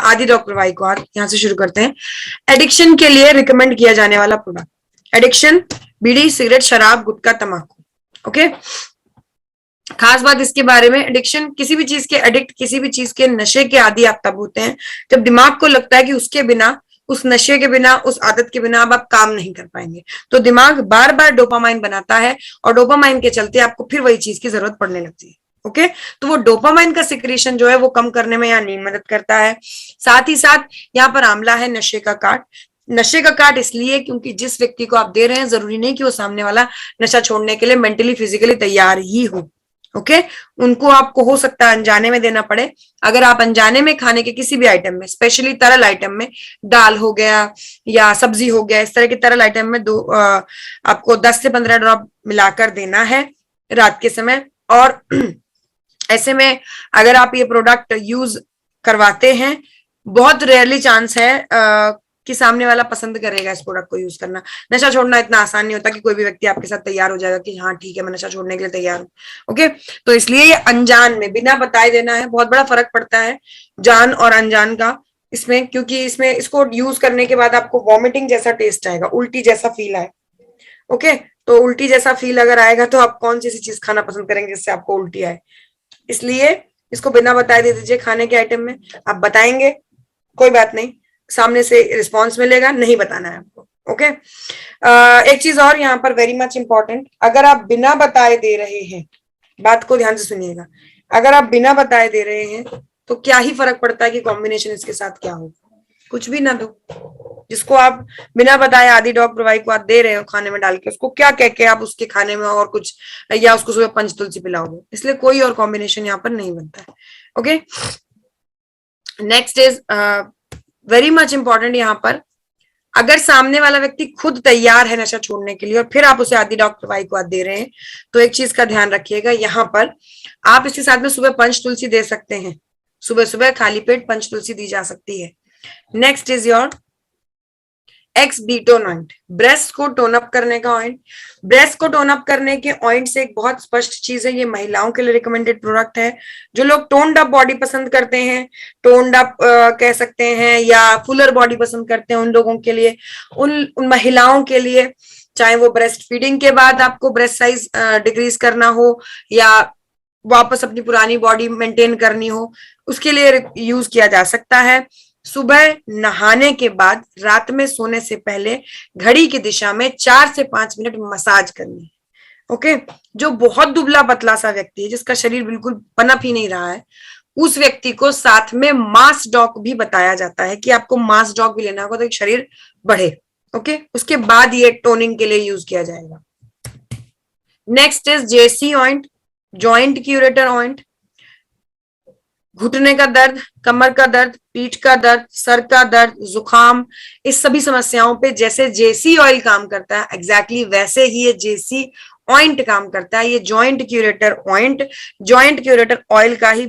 आदि ड्रग प्रवाहिका, यहाँ से शुरू करते हैं। एडिक्शन के लिए रिकमेंड किया जाने वाला प्रोडक्ट, एडिक्शन बीड़ी, सिगरेट, शराब, गुटखा, तंबाकू। ओके, खास बात इसके बारे में, एडिक्शन किसी भी चीज के एडिक्ट, किसी भी चीज के नशे के आदि आप तब होते हैं जब दिमाग को लगता है कि उसके बिना, उस नशे के बिना, उस आदत के बिना अब आप काम नहीं कर पाएंगे। तो दिमाग बार बार डोपामाइन बनाता है और डोपामाइन के चलते आपको फिर वही चीज की जरूरत पड़ने लगती है। ओके, तो वो डोपामाइन का सिक्रेशन जो है वो कम करने में यहाँ नींद मदद करता है। साथ ही साथ यहाँ पर आंवला है नशे का काट। नशे का काट इसलिए क्योंकि जिस व्यक्ति को आप दे रहे हैं जरूरी नहीं कि वो सामने वाला नशा छोड़ने के लिए मेंटली फिजिकली तैयार ही हो। ओके, उनको आपको हो सकता है अनजाने में देना पड़े। अगर आप अनजाने में खाने के किसी भी आइटम में, स्पेशली तरल आइटम में, दाल हो गया या सब्जी हो गया, इस तरह के तरल आइटम में आपको 10 से 15 ड्रॉप मिलाकर देना है रात के समय। और ऐसे में अगर आप ये प्रोडक्ट यूज करवाते हैं, बहुत रेयरली चांस है कि सामने वाला पसंद करेगा इस प्रोडक्ट को यूज करना। नशा छोड़ना इतना आसान नहीं होता कि कोई भी व्यक्ति आपके साथ तैयार हो जाएगा कि हाँ ठीक है मैं नशा छोड़ने के लिए तैयार हूँ। ओके, तो इसलिए ये अनजान में बिना बताए देना है। बहुत बड़ा फर्क पड़ता है जान और अनजान का इसमें, क्योंकि इसमें इसको यूज करने के बाद आपको वॉमिटिंग जैसा टेस्ट आएगा, उल्टी जैसा फील आए। ओके, तो उल्टी जैसा फील अगर आएगा तो आप कौन सी ऐसी चीज खाना पसंद करेंगे जिससे आपको उल्टी आए। इसलिए इसको बिना बताए दे दीजिए खाने के आइटम में। आप बताएंगे कोई बात नहीं, सामने से रिस्पॉन्स मिलेगा, नहीं बताना है आपको। ओके, एक चीज और यहाँ पर वेरी मच इंपॉर्टेंट, अगर आप बिना बताए दे रहे हैं, बात को ध्यान से सुनिएगा, अगर आप बिना बताए दे रहे हैं तो क्या ही फर्क पड़ता है कि कॉम्बिनेशन इसके साथ क्या हो, कुछ भी ना दो। जिसको आप बिना बताए आदि डॉग प्रोवाइड को आप दे रहे हो खाने में डाल के, उसको क्या कह के आप उसके खाने में और कुछ, या उसको सुबह पंच तुलसी पिलाओगे, इसलिए कोई और कॉम्बिनेशन यहाँ पर नहीं बनता है। Okay, next is very much important, यहाँ पर अगर सामने वाला व्यक्ति खुद तैयार है नशा छोड़ने के लिए और फिर आप उसे आदि डॉग प्रवाही को दे रहे हैं, तो एक चीज का ध्यान रखिएगा, यहाँ पर आप इसके साथ में सुबह पंच तुलसी दे सकते हैं। सुबह सुबह खाली पेट पंच तुलसी दी जा सकती है। नेक्स्ट इज योर एक्स बीटोन ऑइंट, ब्रेस्ट को टोन अप करने का ऑइंट। ब्रेस्ट को टोन अप करने के ऑइंट से एक बहुत स्पष्ट चीज है, ये महिलाओं के लिए रिकमेंडेड प्रोडक्ट है। जो लोग टोन्ड अप बॉडी पसंद करते हैं, टोन्ड अप कह सकते हैं, या फुलर बॉडी पसंद करते हैं, उन लोगों के लिए, उन महिलाओं के लिए, चाहे वो ब्रेस्ट फीडिंग के बाद आपको ब्रेस्ट साइज डिक्रीज करना हो या वापस अपनी पुरानी बॉडी मेंटेन करनी हो, उसके लिए यूज किया जा सकता है। सुबह नहाने के बाद रात में सोने से पहले घड़ी की दिशा में 4 से 5 मिनट मसाज करनी है। ओके, जो बहुत दुबला पतला सा व्यक्ति है, जिसका शरीर बिल्कुल पनप ही नहीं रहा है, उस व्यक्ति को साथ में मास डॉग भी बताया जाता है कि आपको मास डॉग भी लेना होगा तो शरीर बढ़े। ओके, उसके बाद ये टोनिंग के लिए यूज किया जाएगा। नेक्स्ट इज जेसी ऑइंट, जॉइंट क्यूरेटर ऑइंट। घुटने का दर्द, कमर का दर्द, पीठ का दर्द, सर का दर्द, जुकाम, इस सभी समस्याओं पे जैसे जेसी ऑयल काम करता है, एग्जैक्टली वैसे ही ये जेसी ऑइंट काम करता है। ये जॉइंट क्यूरेटर ऑइंट, जॉइंट क्यूरेटर ऑयल का ही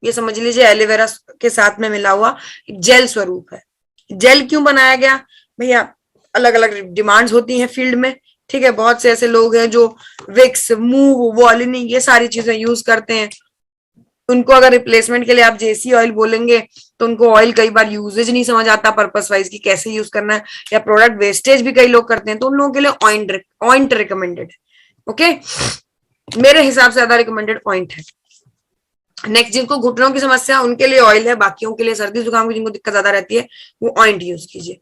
ये समझ लीजिए एलोवेरा के साथ में मिला हुआ जेल स्वरूप है। जेल क्यों बनाया गया भैया, अलग अलग डिमांड्स होती हैं फील्ड में, ठीक है। बहुत से ऐसे लोग हैं जो विक्स, मूव, वॉलिनी, ये सारी चीजें यूज करते हैं। उनको अगर रिप्लेसमेंट के लिए आप जेसी ऑयल बोलेंगे तो उनको ऑयल कई बार यूजेज नहीं समझ आता पर्पस वाइज की कैसे यूज करना है, या प्रोडक्ट वेस्टेज भी कई लोग करते हैं, तो उन लोगों के लिए ऑइंट रिकमेंडेड है। ओके, मेरे हिसाब से ज्यादा रिकमेंडेड ऑइंट है। नेक्स्ट, जिनको घुटनों की समस्या उनके लिए ऑयल है, बाकियों के लिए सर्दी जुकाम की जिनको दिक्कत ज्यादा रहती है वो ऑइंट यूज कीजिए।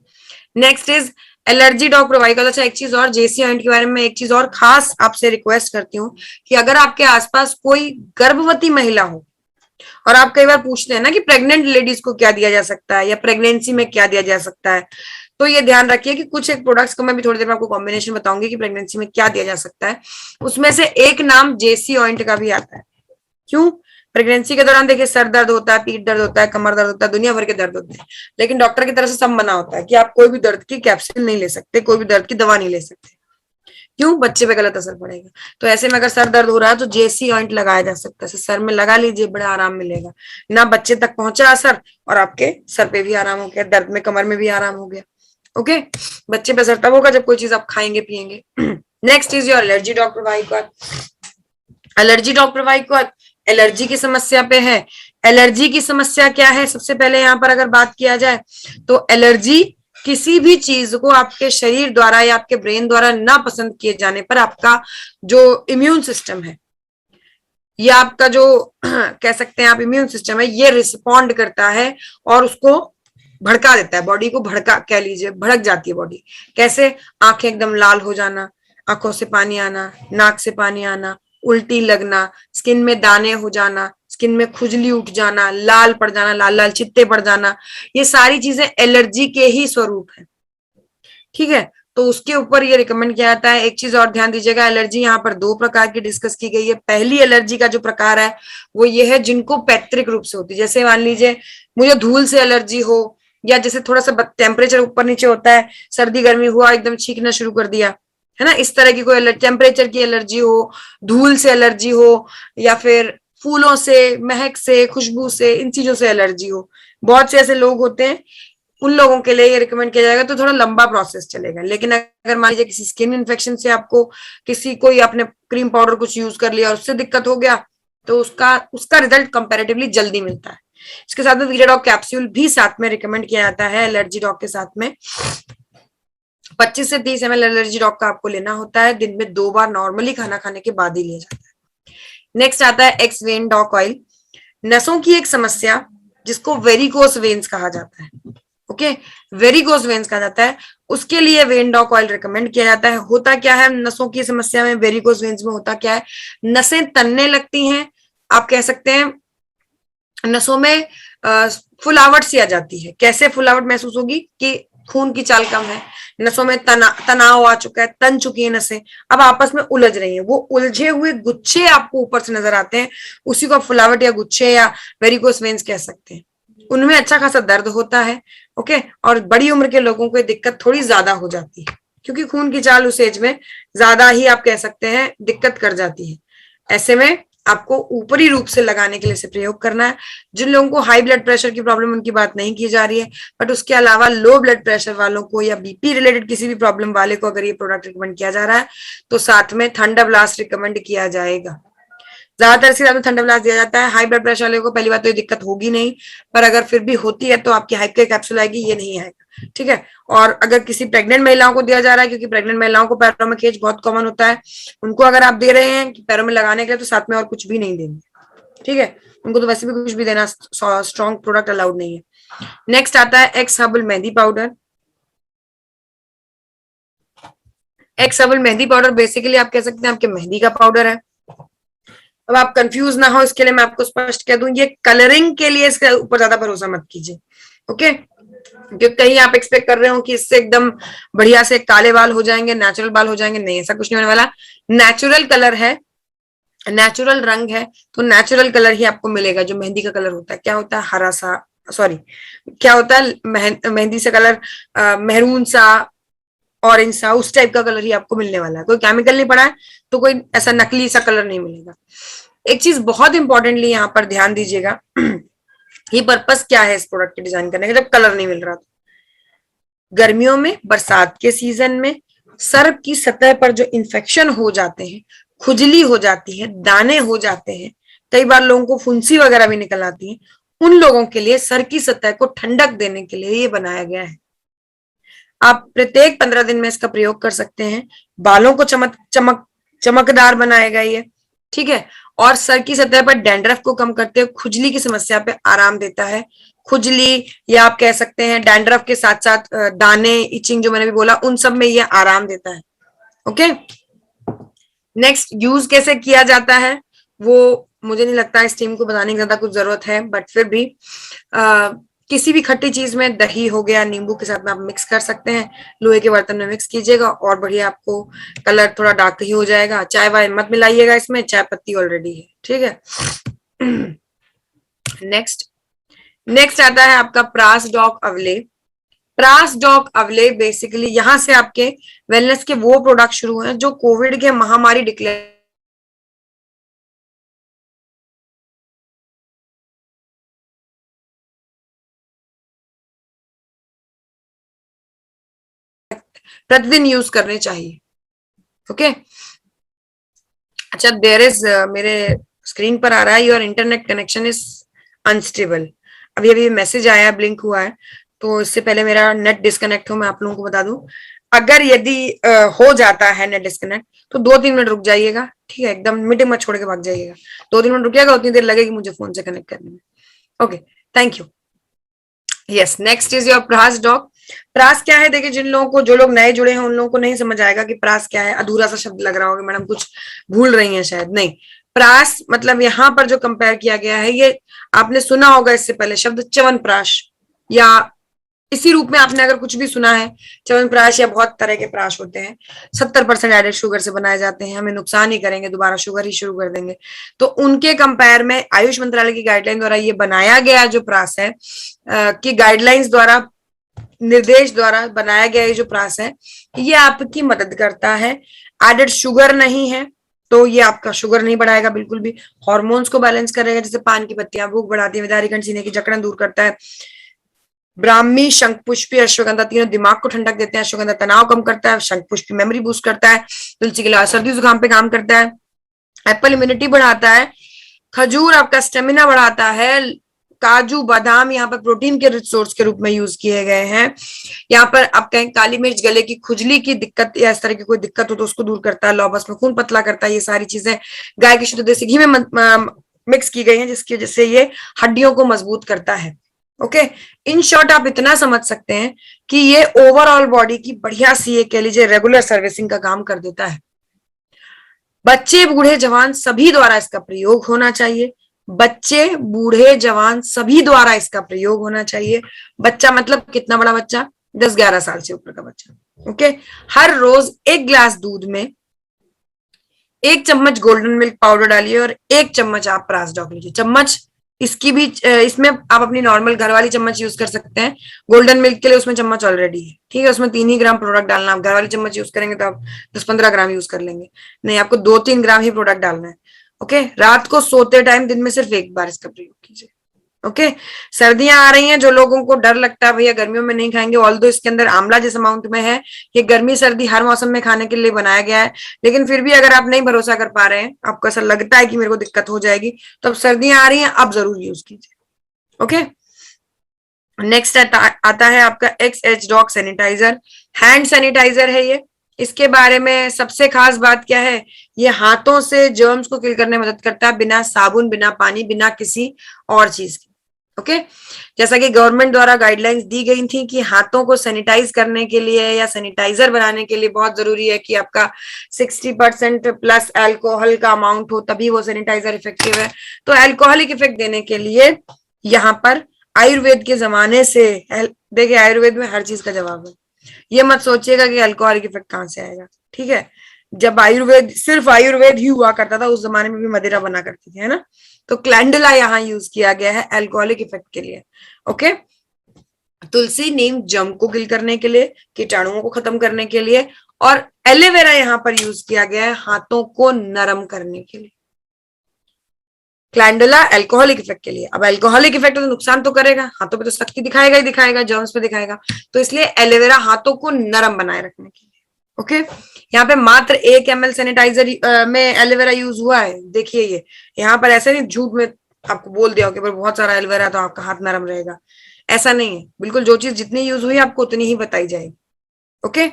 Next is allergy dog provide का। अच्छा, एक चीज और जेसी ऑइंट के बारे में एक चीज और खास आपसे रिक्वेस्ट करती हूँ कि अगर आपके आसपास कोई गर्भवती महिला हो, और आप कई बार पूछते हैं ना कि प्रेग्नेंट लेडीज को क्या दिया जा सकता है या प्रेगनेंसी में क्या दिया जा सकता है, तो ये ध्यान रखिए कि कुछ एक प्रोडक्ट्स को मैं भी थोड़ी देर में आपको कॉम्बिनेशन बताऊंगी कि प्रेगनेंसी में क्या दिया जा सकता है। उसमें से एक नाम जेसी ऑइंट का भी आता है। क्यों? प्रेगनेंसी के दौरान देखिए सर दर्द होता है, पीठ दर्द होता है, कमर दर्द होता है, दुनिया भर के दर्द होते हैं, लेकिन डॉक्टर की तरफ से सब मना होता है कि आप कोई भी दर्द की कैप्सूल नहीं ले सकते, कोई भी दर्द की दवा नहीं ले सकते। क्यों? बच्चे पे गलत असर पड़ेगा। तो ऐसे में अगर सर दर्द हो रहा है तो जेसी ऑइंट लगाया जा सकता है, सर में लगा लीजिए, बड़ा आराम मिलेगा ना, बच्चे तक पहुंचा असर और आपके सर पे भी आराम हो गया, दर्द में कमर में भी आराम हो गया। ओके, बच्चे पे असर तब होगा जब कोई चीज आप खाएंगे पिएंगे। Next is your allergy dog provide. Allergy dog provide, allergy की समस्या पे है एलर्जी की समस्या क्या है, सबसे पहले यहाँ पर अगर बात किया जाए तो एलर्जी किसी भी चीज को आपके शरीर द्वारा या आपके ब्रेन द्वारा ना पसंद किए जाने पर आपका जो इम्यून सिस्टम है या आपका जो कह सकते हैं आप इम्यून सिस्टम है, ये रिस्पॉन्ड करता है और उसको भड़का देता है, बॉडी को भड़का कह लीजिए, भड़क जाती है बॉडी। कैसे? आंखें एकदम लाल हो जाना, आंखों से पानी आना, नाक से पानी आना, उल्टी लगना, स्किन में दाने हो जाना, स्किन में खुजली उठ जाना, लाल पड़ जाना, लाल लाल चित्ते पड़ जाना, ये सारी चीजें एलर्जी के ही स्वरूप है। ठीक है, तो उसके ऊपर ये रिकमेंड किया जाता है। एक चीज और ध्यान दीजिएगा, एलर्जी यहाँ पर दो प्रकार की डिस्कस की गई है। पहली एलर्जी का जो प्रकार है वो ये है जिनको पैतृक रूप से होती है, जैसे मान लीजिए मुझे धूल से एलर्जी हो, या जैसे थोड़ा सा टेम्परेचर ऊपर नीचे होता है, सर्दी गर्मी हुआ एकदम छींकना शुरू कर दिया, है ना, इस तरह की कोई टेम्परेचर की एलर्जी हो, धूल से एलर्जी हो, या फिर फूलों से, महक से, खुशबू से, इन चीजों से एलर्जी हो, बहुत से ऐसे लोग होते हैं, उन लोगों के लिए ये रिकमेंड किया जाएगा। तो थोड़ा लंबा प्रोसेस चलेगा। लेकिन अगर मान लीजिए किसी स्किन इन्फेक्शन से आपको, किसी कोई आपने क्रीम पाउडर कुछ यूज कर लिया और उससे दिक्कत हो गया, तो उसका उसका रिजल्ट कंपैरेटिवली जल्दी मिलता है। इसके साथ में वीराडॉग कैप्सूल भी साथ में रिकमेंड किया जाता है एलर्जी डॉग के साथ में। 25 से 30 ml एलर्जी डॉग का आपको लेना होता है, दिन में 2 बार नॉर्मली खाना खाने के बाद ही लिया जाता है। नेक्स्ट आता है एक्स वेन डॉग ऑयल, नसों की एक समस्या जिसको वेरिकोस वेन्स कहा जाता है। ओके, वेरिकोस वेन्स कहा जाता है, उसके लिए वेन डॉग ऑयल रिकमेंड किया जाता है। होता क्या है नसों की समस्या में, वेरिकोस वेन्स में होता क्या है, नसें तनने लगती हैं, आप कह सकते हैं नसों में फुलावट सी आ जाती है। कैसे फुलावट महसूस होगी कि खून की चाल कम है, नसों में तनाव आ चुका है, तन चुकी है नसें, अब आपस में उलझ रही है, वो उलझे हुए गुच्छे आपको ऊपर से नजर आते हैं, उसी को फुलावट या गुच्छे या वेरिकोस वेन्स कह सकते हैं। उनमें अच्छा खासा दर्द होता है। ओके, और बड़ी उम्र के लोगों को दिक्कत थोड़ी ज्यादा हो जाती है, क्योंकि खून की चाल उस एज में ज्यादा ही आप कह सकते हैं दिक्कत कर जाती है। ऐसे में आपको ऊपरी रूप से लगाने के लिए इसे प्रयोग करना है। जिन लोगों को हाई ब्लड प्रेशर की प्रॉब्लम, उनकी बात नहीं की जा रही है, बट उसके अलावा लो ब्लड प्रेशर वालों को या बीपी रिलेटेड किसी भी प्रॉब्लम वाले को अगर ये प्रोडक्ट रिकमेंड किया जा रहा है तो साथ में थंडर ब्लास्ट रिकमेंड किया जाएगा। ज्यादातर से ज्यादा थंडर ब्लास्ट दिया जाता है। हाई ब्लड प्रेशर वाले को पहली बात तो ये दिक्कत होगी नहीं, पर अगर फिर भी होती है तो आपकी हाइप के कैप्सूल आएगी, ये नहीं आएगा। ठीक है, और अगर किसी प्रेग्नेंट महिलाओं को दिया जा रहा है, क्योंकि प्रेग्नेंट महिलाओं को पैरों में खींच बहुत कॉमन होता है, उनको अगर आप दे रहे हैं कि पैरों में लगाने के लिए, तो साथ में और कुछ भी नहीं देंगे। ठीक है, उनको तो वैसे भी कुछ भी देना, स्ट्रॉन्ग प्रोडक्ट अलाउड नहीं है। नेक्स्ट आता है x herbal mehndi powder. X herbal mehndi powder basically आप कह सकते हैं आपके मेहंदी का पाउडर है। अब आप कंफ्यूज ना हो इसके लिए मैं आपको स्पष्ट कह दूं, ये कलरिंग के लिए इसके ऊपर ज्यादा भरोसा मत कीजिए। ओके, क्योंकि कहीं आप एक्सपेक्ट कर रहे हो कि इससे एकदम बढ़िया से काले बाल हो जाएंगे, नेचुरल बाल हो जाएंगे, नहीं, ऐसा कुछ नहीं होने वाला। नेचुरल कलर है, नेचुरल रंग है, तो नेचुरल कलर ही आपको मिलेगा। जो मेहंदी का कलर होता है, क्या होता है, हरा सा, सॉरी, क्या होता है मेहंदी से कलर, मेहरून सा, ऑरेंज सा, उस टाइप का कलर ही आपको मिलने वाला है। कोई केमिकल नहीं पड़ा है, तो कोई ऐसा नकली सा कलर नहीं मिलेगा। एक चीज बहुत इंपॉर्टेंटली यहाँ पर ध्यान दीजिएगा, ये पर्पस क्या है इस प्रोडक्ट के डिजाइन करने का जब कलर नहीं मिल रहा था। गर्मियों में, बरसात के सीजन में सर की सतह पर जो इन्फेक्शन हो जाते हैं, खुजली हो जाती है, दाने हो जाते हैं, कई बार लोगों को फुंसी वगैरह भी निकल आती है, उन लोगों के लिए सर की सतह को ठंडक देने के लिए ये बनाया गया है। आप प्रत्येक 15 दिन में इसका प्रयोग कर सकते हैं। बालों को चमकदार बनाएगा ये। ठीक है, और सर की सतह पर डैंड्रफ को कम करते हुए खुजली की समस्या पे आराम देता है। खुजली, या आप कह सकते हैं डैंड्रफ के साथ साथ दाने, इचिंग जो मैंने भी बोला, उन सब में ये आराम देता है। ओके, नेक्स्ट यूज कैसे किया जाता है वो मुझे नहीं लगता इस टीम को बताने की ज्यादा कुछ जरूरत है, बट फिर भी किसी भी खट्टी चीज में दही हो गया, नींबू के साथ में आप मिक्स कर सकते हैं। लोहे के बर्तन में मिक्स कीजिएगा और बढ़िया आपको कलर थोड़ा डार्क ही हो जाएगा। चाय वाय मत मिलाइएगा इसमें, चाय पत्ती ऑलरेडी है। ठीक है, नेक्स्ट आता है आपका प्रास डॉग अवले। प्रास डॉग अवले बेसिकली यहां से आपके वेलनेस के वो प्रोडक्ट शुरू हैं जो कोविड के महामारी डिक्लेयर प्रतिदिन यूज करने चाहिए। ओके, अच्छा, देयर इज, मेरे स्क्रीन पर आ रहा है your internet connection is unstable. अभी अभी मैसेज आया, ब्लिंक हुआ है, तो इससे पहले मेरा नेट डिस्कनेक्ट हो, मैं आप लोगों को बता दूं, अगर यदि हो जाता है नेट डिस्कनेक्ट तो 2-3 मिनट रुक जाइएगा, ठीक है, एकदम मीटिंग मत छोड़ के भाग जाइएगा, 2-3 मिनट रुकिएगा, उतनी देर लगेगी मुझे फोन से कनेक्ट करने में। Okay, thank you. Yes, next is your प्रास डॉग। प्रास क्या है, देखिए जिन लोगों को, जो लोग नए जुड़े हैं उन लोगों को नहीं समझ आएगा कि प्रास क्या है, अधूरा सा शब्द लग रहा होगा, मैडम कुछ भूल रही हैं शायद, नहीं। प्रास मतलब यहाँ पर जो कंपेयर किया गया है, ये आपने सुना होगा इससे पहले शब्द च्यवनप्राश, या इसी रूप में आपने अगर कुछ भी सुना है, च्यवनप्राश, या बहुत तरह के प्राश होते हैं, 70% एडेड शुगर से बनाए जाते हैं, हमें नुकसान ही करेंगे, दोबारा शुगर ही शुरू कर देंगे। तो उनके कंपेयर में आयुष मंत्रालय की गाइडलाइन द्वारा ये बनाया गया जो प्रास है, कि गाइडलाइंस द्वारा, निर्देश द्वारा बनाया गया ये जो प्रास है, ये आपकी मदद करता है। एडेड शुगर नहीं है, तो ये आपका शुगर नहीं बढ़ाएगा बिल्कुल भी। हार्मोन्स को बैलेंस करेगा, जैसे पान की पत्तियां भूख बढ़ाती है, विदारीकण सीने की जकड़न दूर करता है। ब्राह्मी, शंखपुष्पी, अश्वगंधा तीनों दिमाग को ठंडक देते हैं। अश्वगंधा तनाव कम करता है, शंखपुष्पी मेमोरी बूस्ट करता है, तुलसी के अलावा सर्दी जुकाम पे काम करता है, एप्पल इम्यूनिटी बढ़ाता है, खजूर आपका स्टेमिना बढ़ाता है, काजू बादाम यहाँ पर प्रोटीन के रिच सोर्स के रूप में यूज किए गए हैं। यहाँ पर आप कहें काली मिर्च गले की खुजली की दिक्कत या इस तरह की कोई दिक्कत हो तो उसको दूर करता है, लौबस में खून पतला करता है। ये सारी चीजें गाय के शुद्ध देसी घी में मिक्स की गई हैं, जिसकी वजह से ये हड्डियों को मजबूत करता है। ओके, इन शॉर्ट आप इतना समझ सकते हैं कि ये ओवरऑल बॉडी की बढ़िया सी, ये कह लीजिए रेगुलर सर्विसिंग का काम कर देता है। बच्चे बूढ़े जवान सभी द्वारा इसका प्रयोग होना चाहिए। बच्चे बूढ़े जवान सभी द्वारा इसका प्रयोग होना चाहिए। बच्चा मतलब कितना बड़ा बच्चा, 10-11 साल से ऊपर का बच्चा। ओके, हर रोज 1 गिलास दूध में 1 चम्मच गोल्डन मिल्क पाउडर डालिए और 1 चम्मच आप प्रास डॉग लीजिए। चम्मच इसकी भी, इसमें आप अपनी नॉर्मल घर वाली चम्मच यूज कर सकते हैं। गोल्डन मिल्क के लिए उसमें चम्मच ऑलरेडी है, ठीक है, उसमें 3 ही ग्राम प्रोडक्ट डालना। आप घर वाली चम्मच यूज करेंगे तो आप 10-15 ग्राम यूज कर लेंगे, नहीं, आपको 2-3 ग्राम ही प्रोडक्ट डालना है। ओके, रात को सोते टाइम दिन में सिर्फ 1 बार इसका प्रयोग कीजिए। ओके, सर्दियां आ रही हैं, जो लोगों को डर लगता है भैया गर्मियों में नहीं खाएंगे, ऑल्दो इसके अंदर आंवला जिस अमाउंट में है, ये गर्मी सर्दी हर मौसम में खाने के लिए बनाया गया है, लेकिन फिर भी अगर आप नहीं भरोसा कर पा रहे हैं, आपको ऐसा लगता है कि मेरे को दिक्कत हो जाएगी, तो अब सर्दियां आ रही हैं, आप जरूर यूज कीजिए। ओके, नेक्स्ट आता है आपका XH dog sanitizer. Hand sanitizer है ये। इसके बारे में सबसे खास बात क्या है, ये हाथों से जर्म्स को किल करने में मदद करता है, बिना साबुन, बिना पानी, बिना किसी और चीज की। ओके, जैसा कि गवर्नमेंट द्वारा गाइडलाइंस दी गई थी कि हाथों को सैनिटाइज करने के लिए या सैनिटाइजर बनाने के लिए बहुत जरूरी है कि आपका 60% प्लस अल्कोहल का अमाउंट हो, तभी वो सैनिटाइजर इफेक्टिव है। तो अल्कोहलिक इफेक्ट देने के लिए यहाँ पर आयुर्वेद के जमाने से, देखिए आयुर्वेद में हर चीज का जवाब है। ये मत सोचिएगा कि अल्कोहलिक इफेक्ट कहाँ से आएगा, ठीक है। जब आयुर्वेद, सिर्फ आयुर्वेद ही हुआ करता था, उस जमाने में भी मदिरा बना करती थी, है ना। तो क्लैंडुला यहाँ यूज किया गया है अल्कोहलिक इफेक्ट के लिए। ओके, तुलसी नीम जम को किल करने के लिए, कीटाणुओं को खत्म करने के लिए, और एलोवेरा यहाँ पर यूज किया गया है हाथों को नरम करने के लिए। क्लैंडुला अल्कोहलिक इफेक्ट के लिए। अब अल्कोहलिक इफेक्ट तो नुकसान तो करेगा, हाथों पे तो सख्ती दिखाएगा ही दिखाएगा, जर्म्स पे दिखाएगा, तो इसलिए एलोवेरा हाथों को नरम बनाए रखने के लिए। ओके, यहाँ पे मात्र 1 ml सैनिटाइजर में एलोवेरा यूज हुआ है। देखिए ये यहाँ पर ऐसे नहीं झूठ में आपको बोल दिया कि बहुत सारा एलोवेरा तो आपका हाथ नरम रहेगा, ऐसा नहीं है बिल्कुल। जो चीज जितनी यूज हुई आपको उतनी ही बताई जाएगी। ओके,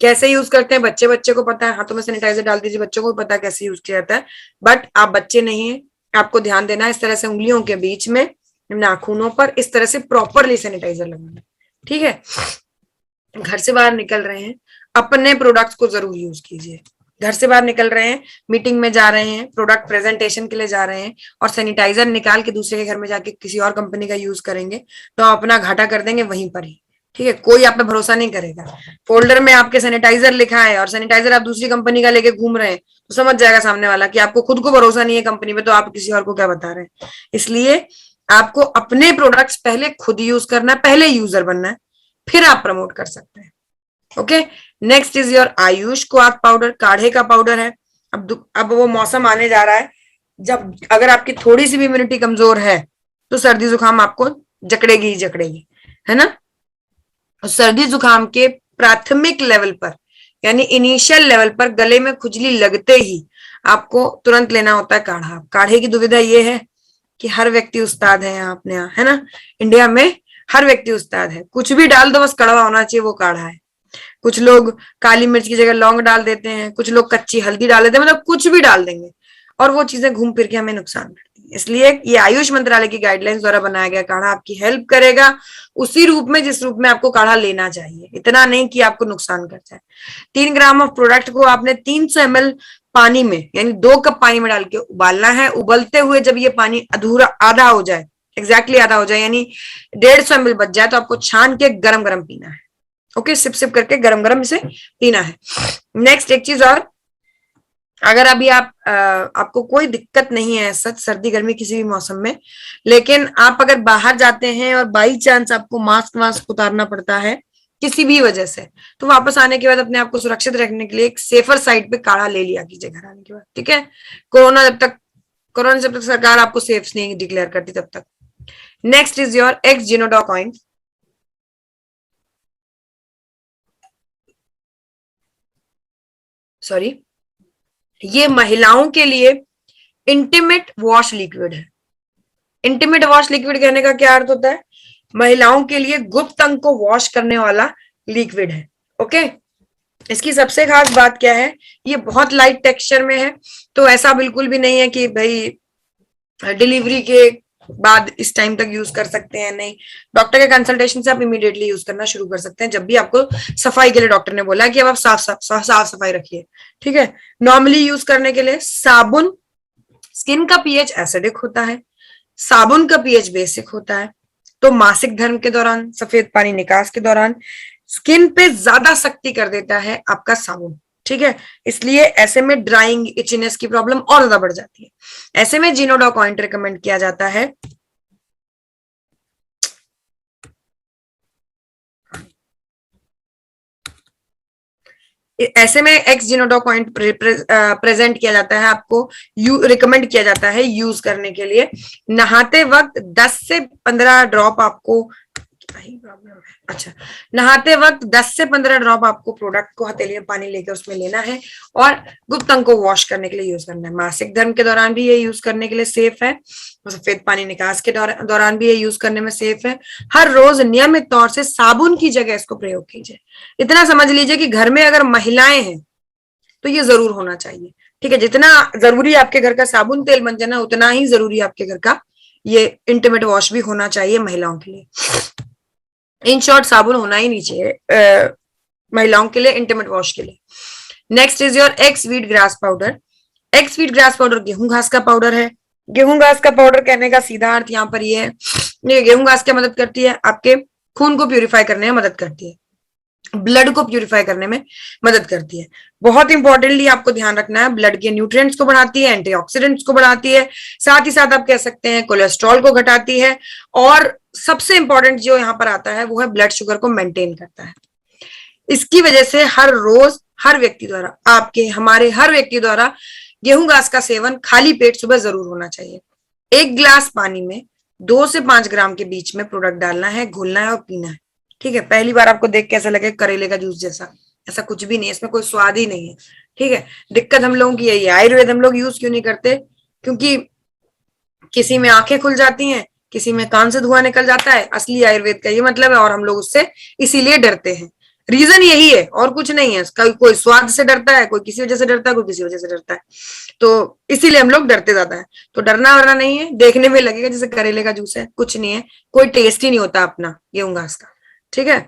कैसे यूज करते हैं, बच्चे को पता है, हाथों में सैनिटाइजर डाल दीजिए, बच्चों को भी पता है कैसे यूज किया जाता है। बट आप बच्चे नहीं है, आपको ध्यान देना है, इस तरह से उंगलियों के बीच में, नाखूनों पर इस तरह से प्रॉपरली सैनिटाइजर लगाना, ठीक है। घर से बाहर निकल रहे हैं, अपने प्रोडक्ट्स को जरूर यूज कीजिए। घर से बाहर निकल रहे हैं, मीटिंग में जा रहे हैं, प्रोडक्ट प्रेजेंटेशन के लिए जा रहे हैं, और सैनिटाइजर निकाल के दूसरे के घर में जाके किसी और कंपनी का यूज करेंगे तो आप अपना घाटा कर देंगे वहीं पर ही, ठीक है। कोई आप पे भरोसा नहीं करेगा। फोल्डर में आपके सैनिटाइजर लिखा है और सैनिटाइजर आप दूसरी कंपनी का लेके घूम रहे हैं, तो समझ जाएगा सामने वाला कि आपको खुद को भरोसा नहीं है कंपनी पे, तो आप किसी और को क्या बता रहे हैं। इसलिए आपको अपने प्रोडक्ट्स पहले खुद यूज करना है, पहले यूजर बनना है, फिर आप प्रमोट कर सकते हैं। Okay, next is your Ayush क्वाथ पाउडर। काढ़े का पाउडर है। अब वो मौसम आने जा रहा है जब अगर आपकी थोड़ी सी भी इम्यूनिटी कमजोर है तो सर्दी जुकाम आपको जकड़ेगी ही जकड़ेगी, है ना। सर्दी जुकाम के प्राथमिक लेवल पर, यानी इनिशियल लेवल पर, गले में खुजली लगते ही आपको तुरंत लेना होता है काढ़ा। काढ़े की दुविधा ये है कि हर व्यक्ति उस्ताद है यहाँ अपने यहाँ, है ना। इंडिया में हर व्यक्ति उस्ताद है, कुछ भी डाल दो बस कड़वा होना चाहिए, वो काढ़ा है। कुछ लोग काली मिर्च की जगह लौंग डाल देते हैं, कुछ लोग कच्ची हल्दी डाल देते हैं, मतलब कुछ भी डाल देंगे और वो चीजें घूम फिर के हमें नुकसान करती हैं। इसलिए ये आयुष मंत्रालय की गाइडलाइंस द्वारा बनाया गया काढ़ा आपकी हेल्प करेगा उसी रूप में जिस रूप में आपको काढ़ा लेना चाहिए, इतना नहीं कि आपको नुकसान कर जाए। 3 ग्राम ऑफ प्रोडक्ट को आपने 300 ml पानी में यानी 2 कप पानी में डाल के उबालना है। उबलते हुए जब ये पानी अधूरा आधा हो जाए, एग्जैक्टली आधा हो जाए यानी 150 ml बच जाए, तो आपको छान के गरम गरम पीना है। ओके, सिप सिप करके गरम गरम इसे पीना है। नेक्स्ट एक चीज और, अगर अभी आपको कोई दिक्कत नहीं है सच सर्दी गर्मी किसी भी मौसम में, लेकिन आप अगर बाहर जाते हैं और बाई चांस आपको मास्क वास्क उतारना पड़ता है किसी भी वजह से, तो वापस आने के बाद अपने आप को सुरक्षित रखने के लिए एक सेफर साइड पे काढ़ा ले लिया कीजिए घर आने के बाद, ठीक है। कोरोना जब तक सरकार आपको सेफ नहीं डिक्लेयर करती तब तक। नेक्स्ट इज योर एक्स जिनोडॉक ऑयल। सॉरी, ये महिलाओं के लिए इंटीमेट वॉश लिक्विड है। इंटीमेट वॉश लिक्विड कहने का क्या अर्थ होता है? महिलाओं के लिए गुप्त अंग को वॉश करने वाला लिक्विड है। ओके, इसकी सबसे खास बात क्या है, ये बहुत लाइट टेक्सचर में है, तो ऐसा बिल्कुल भी नहीं है कि भाई डिलीवरी के बाद इस टाइम तक यूज कर सकते हैं, नहीं। डॉक्टर के कंसल्टेशन से आप इमीडिएटली यूज करना शुरू कर सकते हैं, जब भी आपको सफाई के लिए डॉक्टर ने बोला कि अब आप साफ सफाई रखिए, ठीक है। नॉर्मली यूज करने के लिए साबुन, स्किन का पीएच एसिडिक होता है, साबुन का पीएच बेसिक होता है, तो मासिक धर्म के दौरान, सफेद पानी निकास के दौरान स्किन पे ज्यादा सख्ती कर देता है आपका साबुन, ठीक है। इसलिए ऐसे में ड्राइंग इचनेस की प्रॉब्लम और ज्यादा बढ़ जाती है। ऐसे में जिनोडॉक ऑइंट रिकमेंड किया जाता है। ऐसे में एक्स जिनोडॉक ऑइंट प्रेजेंट किया जाता है आपको, रिकमेंड किया जाता है यूज करने के लिए। नहाते वक्त 10 से 15 ड्रॉप आपको, अच्छा, नहाते वक्त 10 से 15 ड्रॉप आपको प्रोडक्ट को हथेली में पानी लेकर उसमें लेना है और गुप्त अंग को वॉश करने के लिए यूज करना है। मासिक धर्म के दौरान भी ये यूज करने के लिए सेफ है, सफेद पानी निकास के दौरान भी ये यूज करने में सेफ है। हर रोज नियमित तौर से साबुन की जगह इसको प्रयोग कीजिए। इतना समझ लीजिए कि घर में अगर महिलाएं हैं तो ये जरूर होना चाहिए, ठीक है। जितना जरूरी आपके घर का साबुन तेल मंजन है, उतना ही जरूरी आपके घर का ये इंटीमेट वॉश भी होना चाहिए महिलाओं के लिए। इन शॉर्ट साबुन होना ही नहीं चाहिए महिलाओं के लिए इंटीमेट वॉश के लिए। Next is your x wheat grass powder. X wheat grass powder गेहूं घास का पाउडर है। गेहूं घास का पाउडर कहने का सीधा अर्थ यहाँ पर ये है, गेहूं घास क्या मदद करती है, आपके खून को प्यूरिफाई करने में मदद करती है, ब्लड को प्यूरिफाई करने में मदद करती है। बहुत इंपॉर्टेंटली आपको ध्यान रखना है, ब्लड के न्यूट्रिएंट्स को बढ़ाती है, एंटीऑक्सीडेंट्स को बढ़ाती है, साथ ही साथ आप कह सकते हैं कोलेस्ट्रॉल को घटाती है, और सबसे इंपॉर्टेंट जो यहाँ पर आता है वो है ब्लड शुगर को मेंटेन करता है। इसकी वजह से हर रोज हर व्यक्ति द्वारा, आपके हमारे हर व्यक्ति द्वारा गेहूं घास का सेवन खाली पेट सुबह जरूर होना चाहिए। 1 गिलास पानी में 2 से 5 ग्राम के बीच में प्रोडक्ट डालना है, घोलना है और पीना है, ठीक है। पहली बार आपको देख कैसा लगे, करेले का जूस जैसा, ऐसा कुछ भी नहीं है, इसमें कोई स्वाद ही नहीं है, ठीक है। दिक्कत हम लोगों की यही है। आयुर्वेद हम लोग यूज क्यों नहीं करते? क्योंकि किसी में आंखें खुल जाती हैं, किसी में कान से धुआं निकल जाता है, असली आयुर्वेद का ये मतलब है, और हम लोग उससे इसीलिए डरते हैं। रीजन यही है और कुछ नहीं है। कोई स्वाद से डरता है, कोई किसी वजह से डरता है, कोई किसी वजह से डरता है, तो इसीलिए हम लोग डरते ज्यादा है। तो डरना वरना नहीं है, देखने में लगेगा जैसे करेले का जूस है, कुछ नहीं है, कोई टेस्ट ही नहीं होता अपना गेहूं घास का, ठीक है।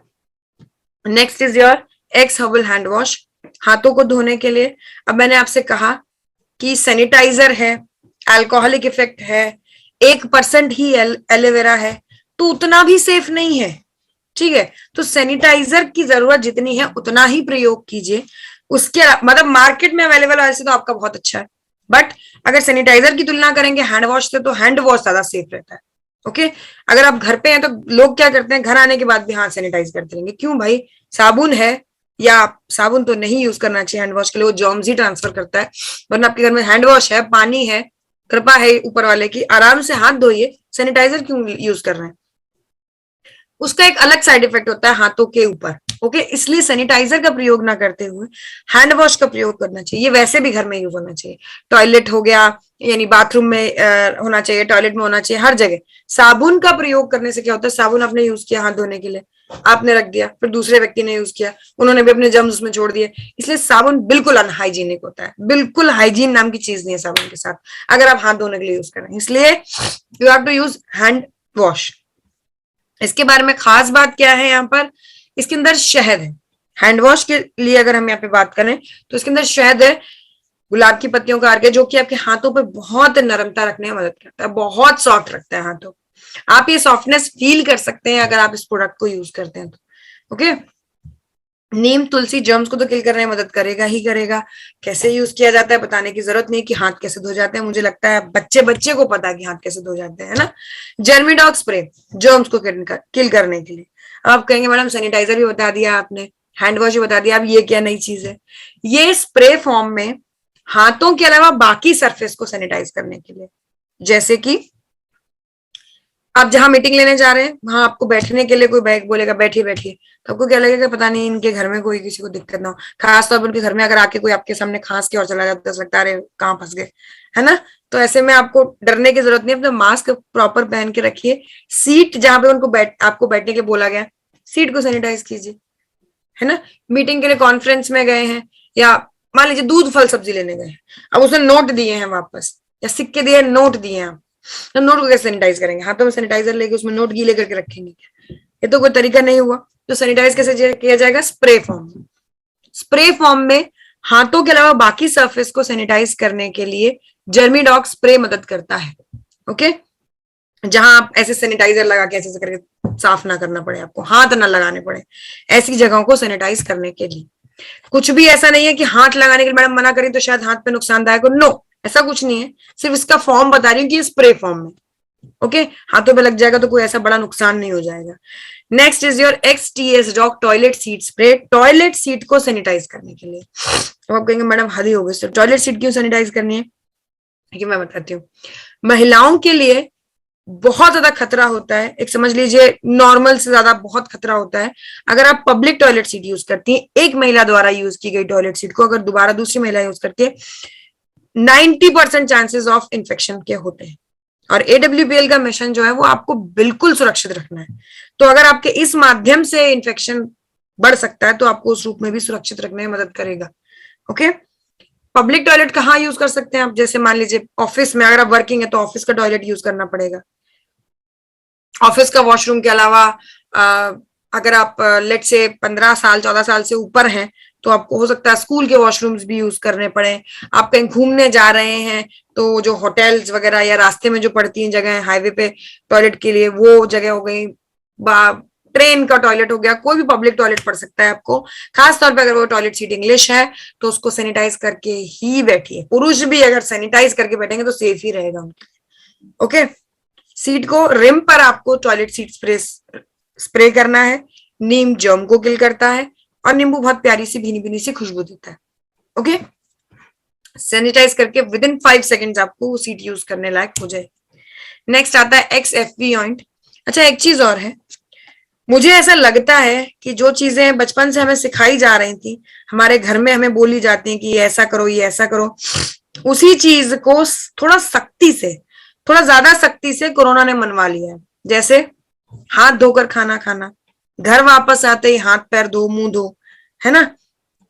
Next is your x herbal hand wash, हाथों को धोने के लिए। अब मैंने आपसे कहा कि सैनिटाइजर है, अल्कोहलिक इफेक्ट है, 1% ही एलोवेरा है, तो उतना भी सेफ नहीं है, ठीक है। तो सैनिटाइजर की जरूरत जितनी है उतना ही प्रयोग कीजिए। उसके मतलब मार्केट में अवेलेबल है ऐसे तो आपका बहुत अच्छा है, बट अगर सैनिटाइजर की तुलना करेंगे हैंड वॉश से तो हैंड वॉश ज्यादा सेफ रहता है। ओके, अगर आप घर पे हैं तो लोग क्या करते हैं, घर आने के बाद भी हाथ सैनिटाइज करते रहेंगे। क्यों भाई? साबुन है, या साबुन तो नहीं यूज करना चाहिए हैंड वॉश के लिए, वो जर्म्स ही ट्रांसफर करता है। वरना आपके घर में हैंड वॉश है, पानी है, कृपा है ऊपर वाले की, आराम से हाथ धोइए, सैनिटाइजर क्यों यूज कर रहे हैं? उसका एक अलग साइड इफेक्ट होता है हाथों के ऊपर, ओके, इसलिए सैनिटाइजर का प्रयोग ना करते हुए हैंड वॉश का प्रयोग करना चाहिए। ये वैसे भी घर में यूज होना चाहिए, टॉयलेट हो गया, यानी बाथरूम में होना चाहिए, टॉयलेट में होना चाहिए, हर जगह। साबुन का प्रयोग करने से क्या होता है, साबुन आपने यूज किया हाथ धोने के लिए, आपने रख दिया, फिर दूसरे व्यक्ति ने यूज किया, उन्होंने भी अपने जर्म्स उसमें छोड़ दिए, इसलिए साबुन बिल्कुल अनहाइजीनिक होता है। बिल्कुल हाइजीन नाम की चीज नहीं है साबुन के साथ, अगर आप हाथ धोने के लिए यूज करें। इसलिए you have to use hand wash. इसके बारे में खास बात क्या है यहाँ पर, इसके अंदर शहद है। हैंड वॉश के लिए अगर हम यहाँ पे बात करें तो इसके अंदर शहद है, गुलाब की पत्तियों का अर्क है, जो कि आपके हाथों पे बहुत नरमता रखने में मदद करता है, बहुत सॉफ्ट रखता है हाथों। आप ये सॉफ्टनेस फील कर सकते हैं अगर आप इस प्रोडक्ट को यूज करते हैं तो। ओके, नीम तुलसी जर्म्स को तो किल करने में मदद करेगा ही करेगा। कैसे यूज किया जाता है बताने की जरूरत नहीं कि हाथ कैसे धो जाते हैं, मुझे लगता है बच्चे बच्चे को पता है कि हाथ कैसे धो जाते हैं, है ना। जर्मीडॉग स्प्रे जर्म्स को किल करने के लिए। अब आप कहेंगे मैडम सैनिटाइजर भी बता दिया आपने, हैंड वॉश भी बता दिया, अब ये क्या नई चीज है। ये स्प्रे फॉर्म में हाथों के अलावा बाकी सरफेस को सैनिटाइज करने के लिए, जैसे कि आप जहां मीटिंग लेने जा रहे हैं वहां आपको बैठने के लिए कोई बैग बोलेगा बैठिए बैठिए, तो आपको क्या लगेगा, पता नहीं इनके घर में कोई किसी को दिक्कत ना हो। खासतौर पर उनके घर में अगर आके कोई आपके सामने खांस के और चला जाता है तो लगता है अरे कहाँ फंस गए, है ना। तो ऐसे में आपको डरने की जरूरत नहीं, अपना मास्क प्रॉपर पहन के रखिए। सीट जहां पे उनको आपको बैठने के बोला गया, सीट को सैनिटाइज कीजिए, है ना। मीटिंग के लिए कॉन्फ्रेंस में गए हैं, या मान लीजिए दूध फल सब्जी लेने गए, अब उसने नोट दिए हैं वापस, या सिक्के दिए नोट दिए हैं, तो नोट को कैसे सैनिटाइज करेंगे, हाथों में सैनिटाइजर लेके उसमें नोट गीले करके रखेंगे, ये तो कोई तरीका नहीं हुआ। तो सैनिटाइज कैसे किया जाएगा, स्प्रे फॉर्म में। स्प्रे फॉर्म में हाथों के अलावा बाकी सरफेस को सैनिटाइज करने के लिए जर्मीडॉग स्प्रे मदद करता है। ओके, जहां आप ऐसे सैनिटाइजर लगा के ऐसे करके साफ ना करना पड़े, आपको हाथ ना लगाने पड़े, ऐसी जगहों को सैनिटाइज करने के लिए। कुछ भी ऐसा नहीं है कि हाथ लगाने के लिए मैडम मना करें तो शायद हाथ पे नुकसानदायक हो, नो, ऐसा कुछ नहीं है, सिर्फ इसका फॉर्म बता रही हूँ कि स्प्रे फॉर्म में। ओके, हाथों पे लग जाएगा तो कोई ऐसा बड़ा नुकसान नहीं हो जाएगा। Next is your XTS dog toilet seat spray, toilet seat को सैनिटाइज करने के लिए। तो आप कहेंगे मैडम हद ही हो गई, तो टॉयलेट सीट क्यों सैनिटाइज करनी है, ये मैं बताती हूँ। महिलाओं के लिए बहुत ज्यादा खतरा होता है, एक समझ लीजिए नॉर्मल से ज्यादा बहुत खतरा होता है अगर आप पब्लिक टॉयलेट सीट यूज करती हैं। एक महिला द्वारा यूज की गई टॉयलेट सीट को अगर दोबारा दूसरी महिला यूज करती है, 90% चांसेस ऑफ इंफेक्शन के होते हैं। और AWPL का मिशन जो है वो आपको बिल्कुल सुरक्षित रखना है। तो अगर आपके इस माध्यम से इंफेक्शन बढ़ सकता है तो आपको उस रूप में भी सुरक्षित रखने में मदद करेगा। ओके, पब्लिक टॉयलेट कहाँ यूज कर सकते हैं आप, जैसे मान लीजिए ऑफिस में, अगर आप वर्किंग है तो ऑफिस का टॉयलेट यूज करना पड़ेगा। ऑफिस का वॉशरूम के अलावा अगर आप लेट से 15 साल 14 साल से ऊपर हैं तो आपको हो सकता है स्कूल के वॉशरूम्स भी यूज करने पड़े। आप कहीं घूमने जा रहे हैं तो जो होटल्स वगैरह या रास्ते में जो पड़ती हैं जगह हाईवे पे टॉयलेट के लिए, वो जगह हो गई, ट्रेन का टॉयलेट हो गया, कोई भी पब्लिक टॉयलेट पड़ सकता है आपको। खास तौर पे अगर वो टॉयलेट सीट इंग्लिश है तो उसको सैनिटाइज करके ही बैठिए। पुरुष भी अगर सैनिटाइज करके बैठेंगे तो सेफ ही रहेगा उनके। ओके, सीट को रिम पर आपको टॉयलेट सीट स्प्रे करना है। नीम जर्म को किल करता है और नींबू बहुत प्यारी सी भीनी भीनी सी खुशबू देता है। ओके, सैनिटाइज करके विद इन 5 सेकेंड्स आपको वो सीट यूज करने लायक हो जाए। नेक्स्ट आता है XFV ऑइंट। अच्छा, एक चीज और है, मुझे ऐसा लगता है कि जो चीजें बचपन से हमें सिखाई जा रही थी, हमारे घर में हमें बोली जाती है कि ये ऐसा करो ये ऐसा करो, उसी चीज को थोड़ा सख्ती से, थोड़ा ज्यादा सख्ती से कोरोना ने मनवा लिया है। जैसे हाथ धोकर खाना खाना, घर वापस आते ही हाथ पैर धो, मुंह धो, है ना,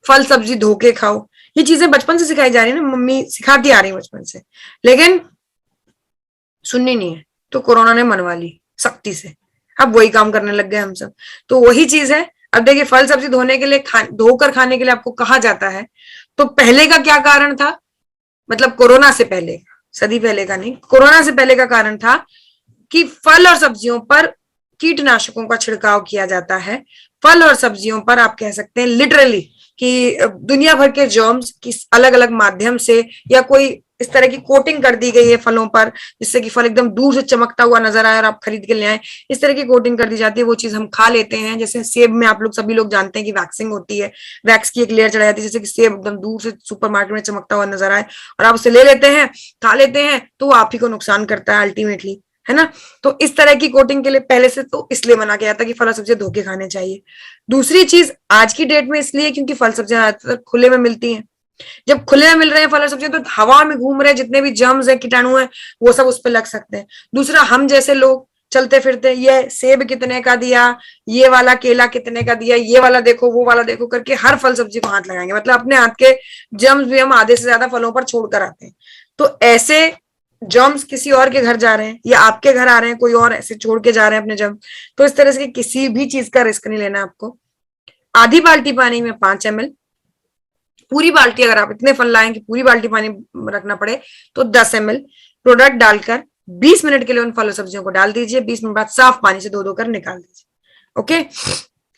फल सब्जी धो के खाओ। ये चीजें बचपन से सिखाई जा रही है ना, मम्मी सिखाती आ रही है बचपन से, लेकिन सुननी नहीं है तो कोरोना ने मनवा ली सख्ती से। अब वही काम करने लग गए हम सब। तो वही चीज है, अब देखिए फल सब्जी धोने के लिए, धोकर खाने के लिए आपको कहा जाता है, तो पहले का क्या कारण था, मतलब कोरोना से पहले, सदी पहले का नहीं, कोरोना से पहले का कारण था कि फल और सब्जियों पर कीटनाशकों का छिड़काव किया जाता है। फल और सब्जियों पर आप कह सकते हैं लिटरली कि दुनिया भर के जर्म्स की अलग अलग माध्यम से या कोई इस तरह की कोटिंग कर दी गई है फलों पर, जिससे कि फल एकदम दूर से चमकता हुआ नजर आए और आप खरीद के ले आए, इस तरह की कोटिंग कर दी जाती है। वो चीज हम खा लेते हैं। जैसे सेब में आप लोग सभी लोग जानते हैं कि वैक्सिंग होती है, वैक्स की एक लेयर चढ़ाई जाती है, जैसे कि सेब एकदम दूर से सुपरमार्केट में चमकता हुआ नजर आए और आप उसे ले लेते हैं, खा लेते हैं, तो वो आप ही को नुकसान करता है अल्टीमेटली, है ना। तो इस तरह की कोटिंग के लिए पहले से तो इसलिए मना किया था कि फल और सब्जियां धो के खाने चाहिए। दूसरी चीज आज की डेट में इसलिए क्योंकि फल सब्जियां ज्यादातर खुले में मिलती हैं। जब खुले में मिल रहे हैं फल और सब्जियां, तो हवा में घूम रहे जितने भी जर्म्स है, कीटाणु है, वो सब उस पर लग सकते हैं। दूसरा, हम जैसे लोग चलते फिरते ये सेब कितने का दिया, ये वाला केला कितने का दिया, ये वाला देखो वो वाला देखो करके हर फल सब्जी को हाथ लगाएंगे, मतलब अपने हाथ के जर्म्स भी हम आधे से ज्यादा फलों पर छोड़कर आते हैं। तो ऐसे जर्म्स किसी और के घर जा रहे हैं या आपके घर आ रहे हैं, कोई और ऐसे छोड़ के जा रहे हैं अपने जर्म, तो इस तरह से किसी भी चीज का रिस्क नहीं लेना आपको। आधी बाल्टी पानी में 5 ml, पूरी बाल्टी अगर आप इतने फल लाएं कि पूरी बाल्टी पानी रखना पड़े तो 10 ml प्रोडक्ट डालकर 20 मिनट के लिए उन फलों सब्जियों को डाल दीजिए। 20 मिनट बाद साफ पानी से धो धो कर निकाल दीजिए। ओके,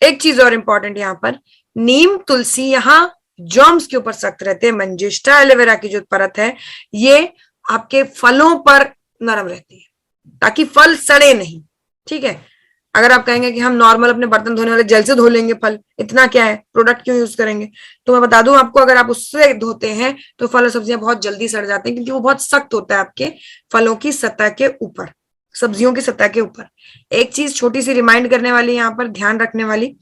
एक चीज और इंपॉर्टेंट यहाँ पर, नीम तुलसी यहाँ जर्म्स के ऊपर सख्त रहते हैं। मंजिष्ठा एलोवेरा की जो परत है ये आपके फलों पर नरम रहती है ताकि फल सड़े नहीं। ठीक है, अगर आप कहेंगे कि हम नॉर्मल अपने बर्तन धोने वाले जल से धो लेंगे फल, इतना क्या है, प्रोडक्ट क्यों यूज करेंगे, तो मैं बता दूं आपको, अगर आप उससे धोते हैं तो फल और सब्जियां बहुत जल्दी सड़ जाते हैं क्योंकि वो बहुत सख्त होता है आपके फलों की सतह के ऊपर, सब्जियों की सतह के ऊपर। एक चीज छोटी सी रिमाइंड करने वाली, यहाँ पर ध्यान रखने वाली,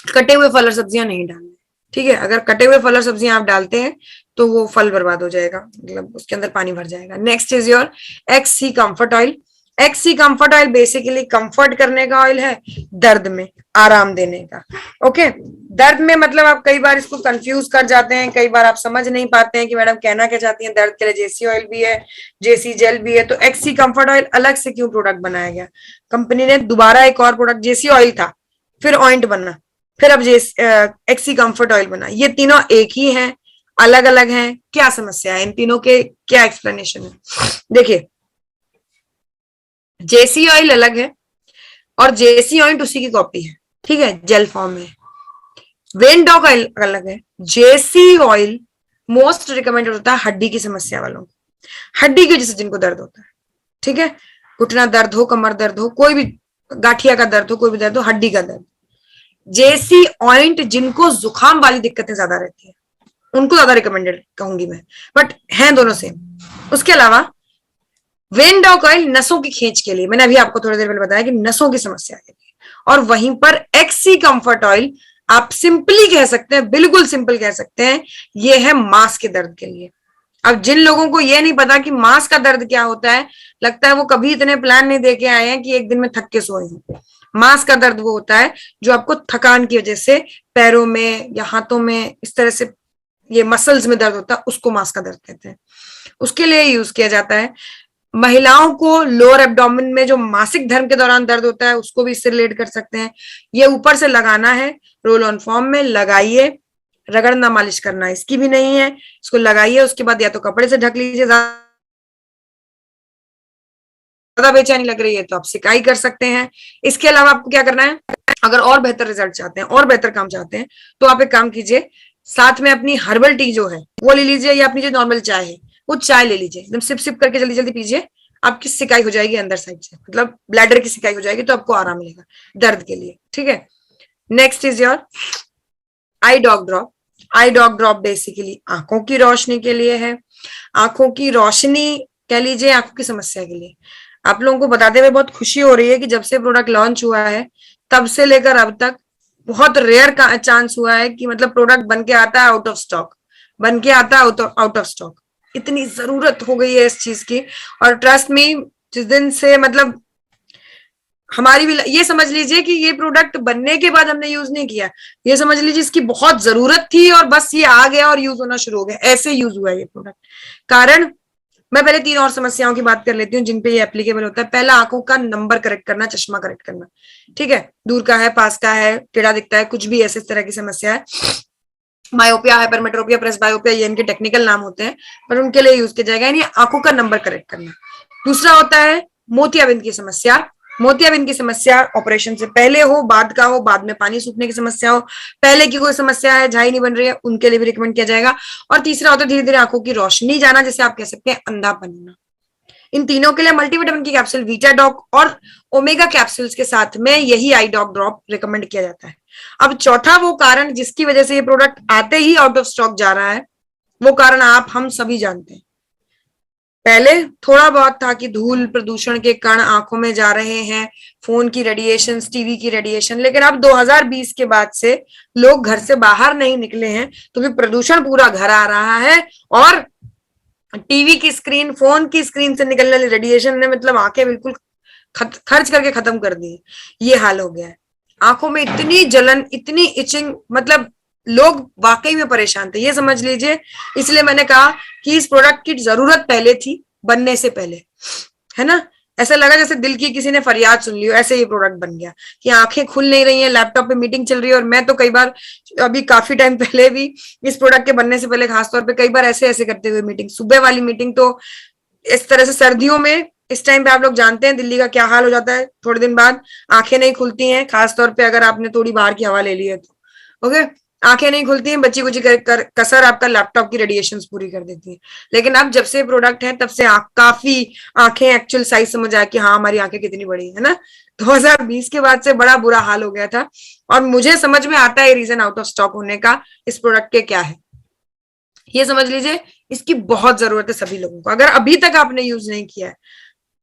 कटे हुए फल और सब्जियां नहीं डालने। ठीक है, अगर कटे हुए फल और सब्जियां आप डालते हैं तो वो फल बर्बाद हो जाएगा, मतलब उसके अंदर पानी भर जाएगा। Next is your XC comfort oil. XC comfort oil basically comfort करने का ऑयल है, दर्द में आराम देने का। ओके, दर्द में मतलब आप कई बार इसको कंफ्यूज कर जाते हैं, कई बार आप समझ नहीं पाते हैं कि मैडम कहना क्या चाहती हैं। दर्द के लिए JC ऑयल भी है, JC जेल भी है, तो XC कंफर्ट ऑयल अलग से क्यों प्रोडक्ट बनाया गया? कंपनी ने दोबारा एक और प्रोडक्ट, JC ऑयल था, फिर ऑइंट बना, फिर अब XC कंफर्ट ऑयल बना। ये तीनों एक ही हैं, अलग अलग हैं, क्या समस्या है इन तीनों के, क्या एक्सप्लेनेशन है? देखिए, JC ऑयल अलग है और JC ऑइंट उसी की कॉपी है, ठीक है, जेल फॉर्म में। वेनडॉक ऑयल अलग है। JC ऑयल मोस्ट रिकमेंडेड होता है हड्डी की समस्या वालों को, हड्डी की वजह से जिनको दर्द होता है। ठीक है, घुटना दर्द हो, कमर दर्द हो, कोई भी गाठिया का दर्द हो, कोई भी दर्द हो, हड्डी का दर्द। JC ऑइंट जिनको जुकाम वाली दिक्कतें ज्यादा रहती है उनको ज्यादा रिकमेंडेड कहूंगी मैं, बट हैं दोनों सेम। उसके अलावा वेनडॉक ऑयल नसों की खींच के लिए, मैंने अभी आपको थोड़ी देर पहले बताया कि नसों की समस्या के लिए। और वहीं पर XC कंफर्ट ऑयल आप सिंपली कह सकते हैं, बिल्कुल सिंपल कह सकते हैं, ये है मांस के दर्द के लिए। अब जिन लोगों को ये नहीं पता कि मांस का दर्द क्या होता है, लगता है वो कभी इतने प्लान नहीं देके आए हैं कि एक दिन में थक के सोए हैं। मांस का दर्द वो होता है जो आपको थकान की वजह से पैरों में या हाथों में इस तरह से ये मसल्स में दर्द होता है, उसको मांस का दर्द कहते हैं, उसके लिए यूज किया जाता है। महिलाओं को लोअर एब्डोमेन में जो मासिक धर्म के दौरान दर्द होता है उसको भी इससे रिलेट कर सकते हैं। ये ऊपर से लगाना है, रोल ऑन फॉर्म में लगाइए, रगड़ना मालिश करना इसकी भी नहीं है, इसको लगाइए, उसके बाद या तो कपड़े से ढक लीजिए, ज्यादा बेचैनी लग रही है तो आप सिकाई कर सकते हैं। इसके अलावा आपको क्या करना है, अगर और बेहतर रिजल्ट चाहते हैं, और बेहतर काम चाहते हैं, तो आप एक काम कीजिए, साथ में अपनी हर्बल टी जो है वो ले लीजिए, या अपनी जो नॉर्मल चाय है वो चाय ले लीजिए, एकदम सिप सिप करके जल्दी जल्दी पीजिए, आपकी सिकाई हो जाएगी अंदर साइड से, मतलब ब्लैडर की सिकाई हो जाएगी, तो आपको आराम मिलेगा दर्द के लिए। ठीक है, next is your I dog drop. I dog drop basically आंखों की रोशनी के लिए है, आंखों की रोशनी कह लीजिए, आंखों की समस्या के लिए। आप लोगों को बताते हुए बहुत खुशी हो रही है कि जब से प्रोडक्ट लॉन्च हुआ है तब से लेकर अब तक बहुत रेयर का चांस हुआ है कि मतलब प्रोडक्ट बन के आता है आउट ऑफ स्टॉक, बन के आता है आउट ऑफ स्टॉक। इतनी जरूरत हो गई है इस चीज की, और ट्रस्ट मी, जिस दिन से मतलब हमारी भी, ये समझ लीजिए कि ये प्रोडक्ट बनने के बाद हमने यूज नहीं किया, ये समझ लीजिए इसकी बहुत जरूरत थी और बस ये आ गया और यूज होना शुरू हो गया, ऐसे यूज हुआ है ये प्रोडक्ट। कारण मैं पहले 3 और समस्याओं की बात कर लेती हूँ जिन पे ये एप्लीकेबल होता है। पहला, आंखों का नंबर करेक्ट करना, चश्मा करेक्ट करना। ठीक है, दूर का है, पास का है, टेढ़ा दिखता है, कुछ भी ऐसे इस तरह की समस्या है, मायोपिया, हाइपरमेट्रोपिया, प्रेसबायोपिया, ये इनके टेक्निकल नाम होते हैं, पर उनके लिए यूज किया जाएगा, यानी आंखों का नंबर करेक्ट करना। दूसरा होता है मोतियाबिंद की समस्या। मोतियाबिंद की समस्या ऑपरेशन से पहले हो, बाद का हो, बाद में पानी सूखने की समस्या हो, पहले की कोई समस्या है, झाई नहीं बन रही है, उनके लिए भी रिकमेंड किया जाएगा। और तीसरा होता है धीरे धीरे आंखों की रोशनी जाना, जैसे आप कह सकते हैं अंधापन होना। इन तीनों के लिए मल्टीविटामिन की कैप्सूल वीटाडॉक और ओमेगा कैप्सूल्स के साथ में यही आई डॉग ड्रॉप रिकमेंड किया जाता है। अब चौथा वो कारण जिसकी वजह से ये प्रोडक्ट आते ही आउट ऑफ स्टॉक जा रहा है, वो कारण आप हम सभी जानते हैं, पहले थोड़ा बहुत था कि धूल प्रदूषण के कण आंखों में जा रहे हैं, फोन की रेडिएशन, टीवी की रेडिएशन, लेकिन अब 2020 के बाद से लोग घर से बाहर नहीं निकले हैं तो भी प्रदूषण पूरा घर आ रहा है। और टीवी की स्क्रीन, फोन की स्क्रीन से निकलने वाली रेडिएशन ने मतलब आंखें बिल्कुल खर्च करके खत्म कर दी। ये हाल हो गया है, आंखों में इतनी जलन, इतनी इचिंग, मतलब लोग वाकई में परेशान थे, ये समझ लीजिए। इसलिए मैंने कहा कि इस प्रोडक्ट की जरूरत पहले थी, बनने से पहले, है ना। ऐसा लगा जैसे दिल की किसी ने फरियाद सुन ली हो, ऐसे ये प्रोडक्ट बन गया कि आंखें खुल नहीं रही हैं, लैपटॉप पे मीटिंग चल रही है। और मैं तो कई बार, अभी काफी टाइम पहले भी, इस प्रोडक्ट के बनने से पहले खासतौर पे कई बार ऐसे ऐसे करते हुए मीटिंग, सुबह वाली मीटिंग तो इस तरह से, सर्दियों में इस टाइम पे आप लोग जानते हैं दिल्ली का क्या हाल हो जाता है, थोड़े दिन बाद आंखें नहीं खुलती हैं, खासतौर पे अगर आपने थोड़ी बाहर की हवा ले ली है तो। ओके, आंखें नहीं खुलती हैं, बच्ची कुची कसर आपका लैपटॉप की रेडिएशन पूरी कर देती है। लेकिन अब जब से प्रोडक्ट है तब से काफी आंखें एक्चुअल साइज समझ आया कि हाँ हमारी आंखें कितनी बड़ी है ना। 2020 के बाद से बड़ा बुरा हाल हो गया था, और मुझे समझ में आता है रीजन आउट ऑफ स्टॉक होने का इस प्रोडक्ट के क्या है। ये समझ लीजिए इसकी बहुत जरूरत है सभी लोगों को। अगर अभी तक आपने यूज नहीं किया है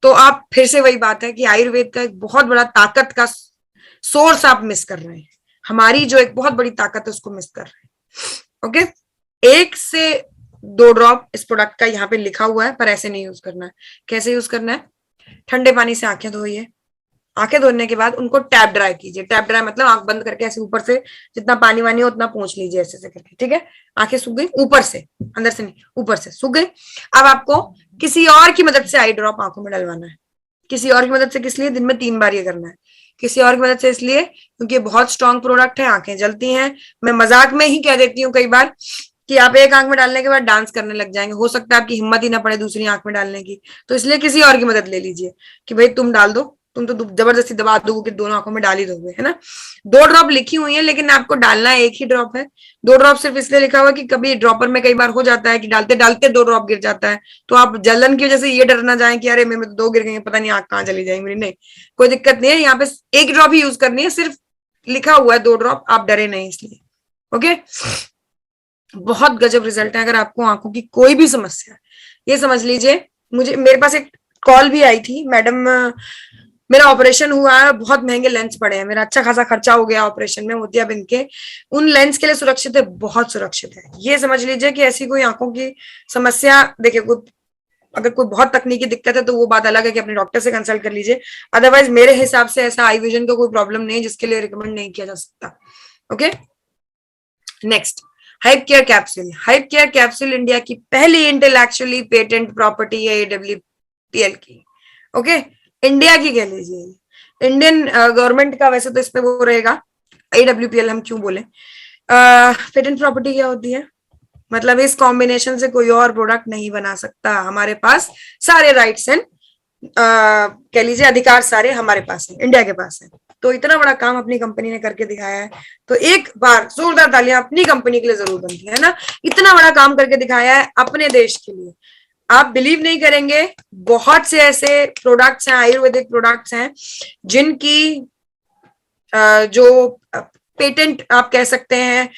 तो आप, फिर से वही बात है कि आयुर्वेद का एक बहुत बड़ा ताकत का सोर्स आप मिस कर रहे हैं, हमारी जो एक बहुत बड़ी ताकत है उसको मिस कर रहे हैं। ओके, 1 से 2 ड्रॉप इस प्रोडक्ट का यहाँ पे लिखा हुआ है, पर ऐसे नहीं यूज करना है। कैसे यूज करना है? ठंडे पानी से आंखें धोइए, आंखें धोने के बाद उनको टैप ड्राई कीजिए। टैप ड्राई मतलब आंख बंद करके ऐसे ऊपर से जितना पानी वानी हो उतना पहुंच लीजिए, ऐसे ऐसे करके, ठीक है। आंखें सूख गई ऊपर से, अंदर से नहीं, ऊपर से सूख गई। अब आपको किसी और की मदद से आई ड्रॉप आंखों में डलवाना है। किसी और की मदद से किस लिए? दिन में 3 बार ये करना है। किसी और की मदद से इसलिए क्योंकि ये बहुत स्ट्रॉन्ग प्रोडक्ट है, आंखें जलती हैं। मैं मजाक में ही कह देती हूँ कई बार कि आप एक आंख में डालने के बाद डांस करने लग जाएंगे, हो सकता है आपकी हिम्मत ही ना पड़े दूसरी आंख में डालने की। तो इसलिए किसी और की मदद ले लीजिए कि भाई तुम डाल दो, तुम तो जबरदस्ती दबा दोगे कि दोनों आंखों में डाल ही दोगे, है ना। 2 ड्रॉप लिखी हुई है लेकिन आपको डालना एक ही ड्रॉप है। 2 ड्रॉप सिर्फ इसलिए लिखा हुआ कि कभी ड्रॉपर में कई बार हो जाता है कि डालते डालते 2 ड्रॉप गिर जाता है, तो आप जलन की वजह से ये डर ना जाए कि अरे मेरे तो 2 गिर गए, पता नहीं आंख कहाँ चली जाएंगी मेरी। नहीं, कोई दिक्कत नहीं है, यहाँ पे 1 ड्रॉप ही यूज करनी है, सिर्फ लिखा हुआ है 2 ड्रॉप, आप डरे नहीं इसलिए। ओके, बहुत गजब रिजल्ट है। अगर आपको आंखों की कोई भी समस्या है, ये समझ लीजिए, मेरे पास एक कॉल भी आई थी, मैडम मेरा ऑपरेशन हुआ है, बहुत महंगे लेंस पड़े हैं, मेरा अच्छा खासा खर्चा हो गया ऑपरेशन में, मोतियाबिंद के। उन लेंस के लिए सुरक्षित है? बहुत सुरक्षित है। ये समझ लीजिए कि ऐसी कोई आंखों की समस्या, देखिए अगर कोई बहुत तकनीकी दिक्कत है तो वो बात अलग है कि अपने डॉक्टर से कंसल्ट कर लीजिए। अदरवाइज मेरे हिसाब से ऐसा आई विजन का कोई प्रॉब्लम नहीं है जिसके लिए रिकमेंड नहीं किया जा सकता। Okay, next, hype care capsule. Hype care capsule India की पहली इंटेलेक्चुअली पेटेंट प्रॉपर्टी है AWPL की। ओके, इंडिया की कह लीजिए, इंडियन गवर्नमेंट का वैसे तो इस पे वो रहेगा, AWPL हम क्यों बोले। पेटेंट प्रॉपर्टी क्या होती है? मतलब इस कॉम्बिनेशन से कोई और प्रोडक्ट नहीं बना सकता, हमारे पास सारे राइट्स एंड कह लीजिए अधिकार सारे हमारे पास है, इंडिया के पास है। तो इतना बड़ा काम अपनी कंपनी ने करके दिखाया है, तो एक बार जोरदार तालियां अपनी कंपनी के लिए जरूर बनती है ना। इतना बड़ा काम करके दिखाया है अपने देश के लिए। आप बिलीव नहीं करेंगे, बहुत से ऐसे प्रोडक्ट्स हैं, आयुर्वेदिक प्रोडक्ट्स हैं जिनकी जो पेटेंट आप कह सकते हैं,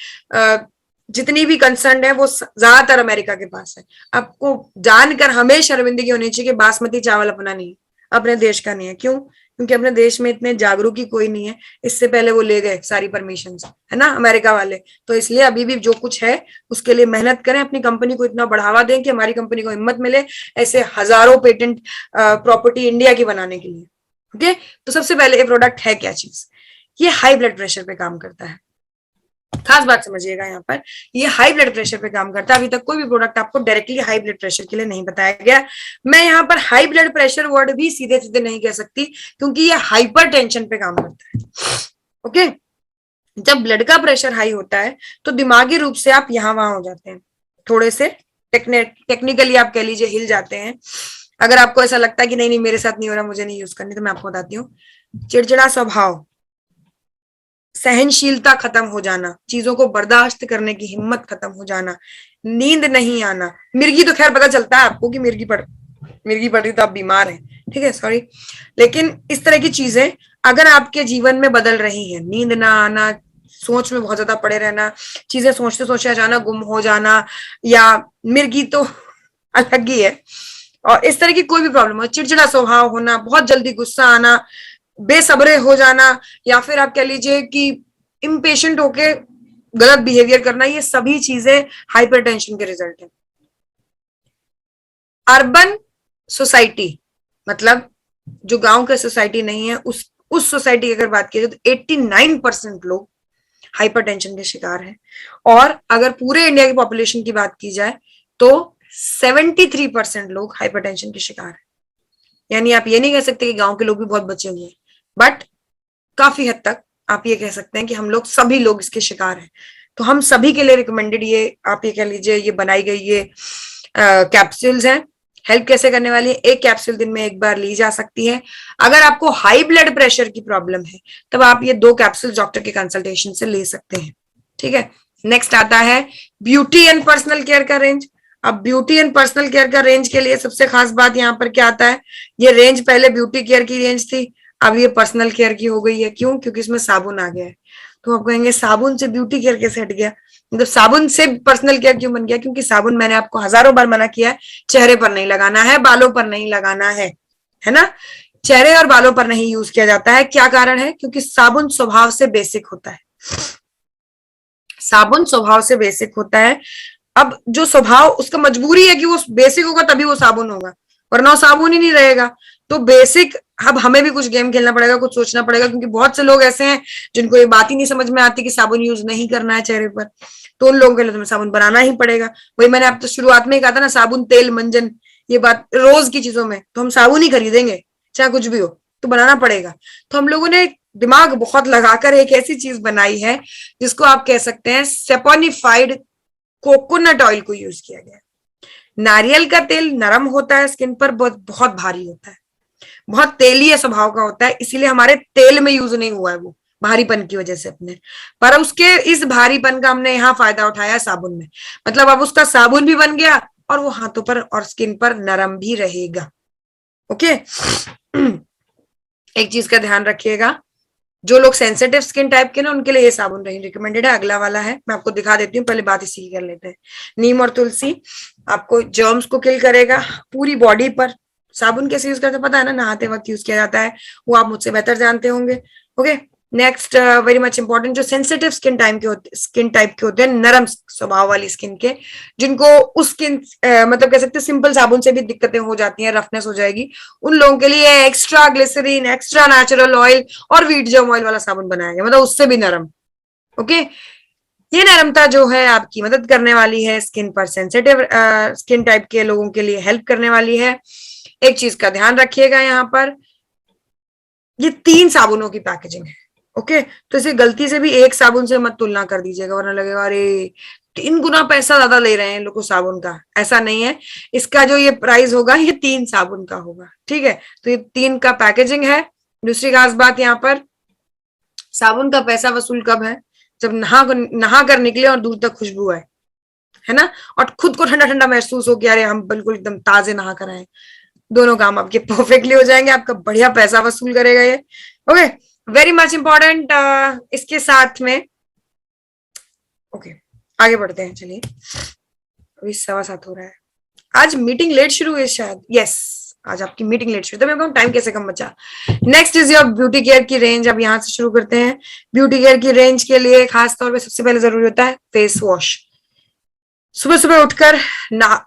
जितनी भी कंसर्न है वो ज्यादातर अमेरिका के पास है। आपको जानकर हमें शर्मिंदगी होनी चाहिए कि बासमती चावल अपना नहीं, अपने देश का नहीं है। क्यों? क्योंकि अपने देश में इतने जागरूक ही कोई नहीं है। इससे पहले वो ले गए सारी परमिशन, है ना, अमेरिका वाले। तो इसलिए अभी भी जो कुछ है उसके लिए मेहनत करें, अपनी कंपनी को इतना बढ़ावा दें कि हमारी कंपनी को हिम्मत मिले ऐसे हजारों पेटेंट प्रॉपर्टी इंडिया की बनाने के लिए। ओके, तो सबसे पहले ये प्रोडक्ट है क्या चीज? ये हाई ब्लड प्रेशर पे काम करता है। खास बात समझिएगा यहाँ पर, ये हाई ब्लड प्रेशर पे काम करता है। अभी तक कोई भी प्रोडक्ट आपको डायरेक्टली हाई ब्लड प्रेशर के लिए नहीं बताया गया। मैं यहाँ पर हाई ब्लड प्रेशर वर्ड भी सीधे सीधे नहीं कह सकती क्योंकि ये हाइपर टेंशन पे काम करता है। ओके, जब ब्लड का प्रेशर हाई होता है तो दिमागी रूप से आप यहाँ वहां हो जाते हैं, थोड़े से टेक्निकली आप कह लीजिए हिल जाते हैं। अगर आपको ऐसा लगता है कि नहीं नहीं मेरे साथ नहीं हो रहा, मुझे नहीं यूज करनी, तो मैं आपको बताती हूँ, चिड़चिड़ा स्वभाव, सहनशीलता खत्म हो जाना, चीजों को बर्दाश्त करने की हिम्मत खत्म हो जाना, नींद नहीं आना। मिर्गी तो खैर पता चलता है आपको कि मिर्गी पड़ रही तो आप बीमार हैं, ठीक है, सॉरी। लेकिन इस तरह की चीजें अगर आपके जीवन में बदल रही हैं, नींद ना आना, सोच में बहुत ज्यादा पड़े रहना, चीजें सोचते सोचते अचानक गुम हो जाना, या मिर्गी तो अलग ही है। और इस तरह की कोई भी प्रॉब्लम हो, चिड़चिड़ा स्वभाव होना, बहुत जल्दी गुस्सा आना, बेसब्रे हो जाना, या फिर आप कह लीजिए कि इम्पेशेंट होके गलत बिहेवियर करना, ये सभी चीजें हाइपरटेंशन के रिजल्ट है। अर्बन सोसाइटी मतलब जो गांव का सोसाइटी नहीं है, उस सोसाइटी की अगर बात की जाए तो 89% लोग हाइपरटेंशन के शिकार हैं। और अगर पूरे इंडिया की पॉपुलेशन की बात की जाए तो 73% लोग हाइपरटेंशन के शिकार हैं। यानी आप ये नहीं कह सकते कि गांव के लोग भी बहुत बचे हुए हैं, बट काफी हद तक आप ये कह सकते हैं कि हम लोग सभी लोग इसके शिकार हैं। तो हम सभी के लिए रिकमेंडेड ये आप ये कह लीजिए ये बनाई गई ये कैप्सूल्स हैं। हेल्प कैसे करने वाली है, एक कैप्सूल दिन में एक बार ली जा सकती है। अगर आपको हाई ब्लड प्रेशर की प्रॉब्लम है तब आप ये 2 कैप्सूल डॉक्टर के कंसल्टेशन से ले सकते हैं। ठीक है, नेक्स्ट आता है ब्यूटी एंड पर्सनल केयर का रेंज। अब ब्यूटी एंड पर्सनल केयर का रेंज के लिए सबसे खास बात यहाँ पर क्या आता है, ये रेंज पहले ब्यूटी केयर की रेंज थी, अब ये पर्सनल केयर की हो गई है। क्यों? क्योंकि इसमें साबुन आ गया है। तो आप कहेंगे साबुन से ब्यूटी केयर कैसे हट गया, मतलब साबुन से पर्सनल केयर क्यों बन गया? क्योंकि साबुन मैंने आपको हजारों बार मना किया है, चेहरे पर नहीं लगाना है, बालों पर नहीं लगाना है ना, चेहरे और बालों पर नहीं यूज किया जाता है। क्या कारण है? क्योंकि साबुन स्वभाव से बेसिक होता है, साबुन स्वभाव से बेसिक होता है। अब जो स्वभाव उसका मजबूरी है कि वो बेसिक होगा तभी वो साबुन होगा, वरना वो साबुन ही नहीं रहेगा। तो बेसिक, अब हमें भी कुछ गेम खेलना पड़ेगा, कुछ सोचना पड़ेगा, क्योंकि बहुत से लोग ऐसे हैं जिनको ये बात ही नहीं समझ में आती कि साबुन यूज नहीं करना है चेहरे पर। तो उन लोगों के लिए तुम्हें साबुन बनाना ही पड़ेगा। वही मैंने आप तो शुरुआत में ही कहा था ना, साबुन तेल मंजन, ये बात रोज की चीजों में तो हम साबुन ही खरीदेंगे चाहे कुछ भी हो, तो बनाना पड़ेगा। तो हम लोगों ने दिमाग बहुत लगाकर एक ऐसी चीज बनाई है जिसको आप कह सकते हैं सेपोनिफाइड कोकोनट ऑयल को यूज किया गया। नारियल का तेल नरम होता है, स्किन पर बहुत भारी होता है, बहुत तेलीय स्वभाव का होता है, इसीलिए हमारे तेल में यूज नहीं हुआ है वो भारीपन की वजह से अपने, पर उसके इस भारीपन का हमने यहाँ फायदा उठाया साबुन में। मतलब अब उसका साबुन भी बन गया और वो हाथों पर और स्किन पर नरम भी रहेगा। ओके एक चीज का ध्यान रखिएगा, जो लोग सेंसिटिव स्किन टाइप के ना उनके लिए ये साबुन नहीं रिकमेंडेड है। अगला वाला है, मैं आपको दिखा देती हूँ, पहले बात इसी की कर लेते हैं। नीम और तुलसी आपको जर्म्स को किल करेगा पूरी बॉडी पर। साबुन कैसे यूज करते पता है ना, नहाते वक्त यूज किया जाता है, वो आप मुझसे बेहतर जानते होंगे। Okay next very much important, जो सेंसिटिव स्किन टाइप के होते हैं, नरम स्वभाव वाली स्किन के, जिनको उस स्किन मतलब कह सकते हैं सिंपल साबुन से भी दिक्कतें हो जाती हैं, रफनेस हो जाएगी, उन लोगों के लिए extra glycerine, extra natural oil और व्हीट जर्म ऑयल वाला साबुन बनाया गया, मतलब उससे भी नरम। ओके ये नरमता जो है आपकी मदद करने वाली है, स्किन पर सेंसिटिव स्किन टाइप के लोगों के लिए हेल्प करने वाली है। एक चीज का ध्यान रखिएगा, यहाँ पर ये 3 साबुनों की पैकेजिंग है। ओके तो इसे गलती से भी एक साबुन से मत तुलना कर दीजिएगा, वरना लगेगा अरे 3 गुना पैसा ज्यादा ले रहे हैं लोग साबुन का। ऐसा नहीं है, इसका जो ये प्राइस होगा ये 3 साबुन का होगा। ठीक है, तो ये 3 का पैकेजिंग है। दूसरी खास बात यहाँ पर, साबुन का पैसा वसूल कब है? जब नहा कर निकले और दूर तक खुशबू है ना, और खुद को ठंडा ठंडा महसूस हो कि अरे हम बिल्कुल एकदम ताजे नहा कर आए। दोनों काम आपके परफेक्टली हो जाएंगे, आपका बढ़िया पैसा वसूल करेगा ये। Okay very much important. इसके साथ में ओके आगे बढ़ते हैं, चलिए अभी 7:15 हो रहा है। आज मीटिंग लेट शुरू हुई शायद, यस आज आपकी मीटिंग लेट शुरू, तो मैं कहूँ टाइम कैसे कम बचा। Next is your beauty care की रेंज। अब यहाँ से शुरू करते हैं। ब्यूटी केयर की रेंज के लिए खास तौर पे सबसे पहले जरूरी होता है फेस वॉश। सुबह सुबह उठकर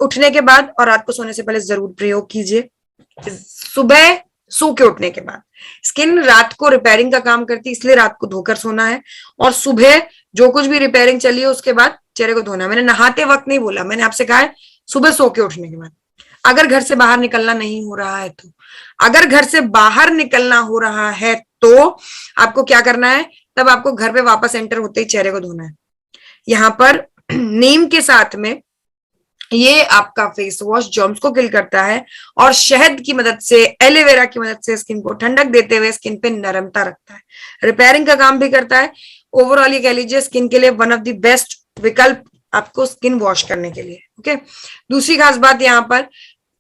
उठने के बाद और रात को सोने से पहले जरूर प्रयोग कीजिए। सुबह सो के उठने के बाद, स्किन रात को रिपेयरिंग का काम करती है, इसलिए रात को धोकर सोना है, और सुबह जो कुछ भी रिपेयरिंग चली है उसके बाद चेहरे को धोना है। मैंने नहाते वक्त नहीं बोला, मैंने आपसे कहा है सुबह सो के उठने के बाद। अगर घर से बाहर निकलना नहीं हो रहा है तो, अगर घर से बाहर निकलना हो रहा है तो आपको क्या करना है, तब आपको घर पे वापस एंटर होते ही चेहरे को धोना है। यहाँ पर नीम के साथ में ये आपका फेस वॉश जर्म्स को किल करता है, और शहद की मदद से, एलोवेरा की मदद से स्किन को ठंडक देते हुए स्किन पे नरमता रखता है, रिपेयरिंग का काम भी करता है। ओवरऑल ये कह लीजिए स्किन के लिए वन ऑफ द बेस्ट विकल्प आपको स्किन वॉश करने के लिए। ओके दूसरी खास बात यहाँ पर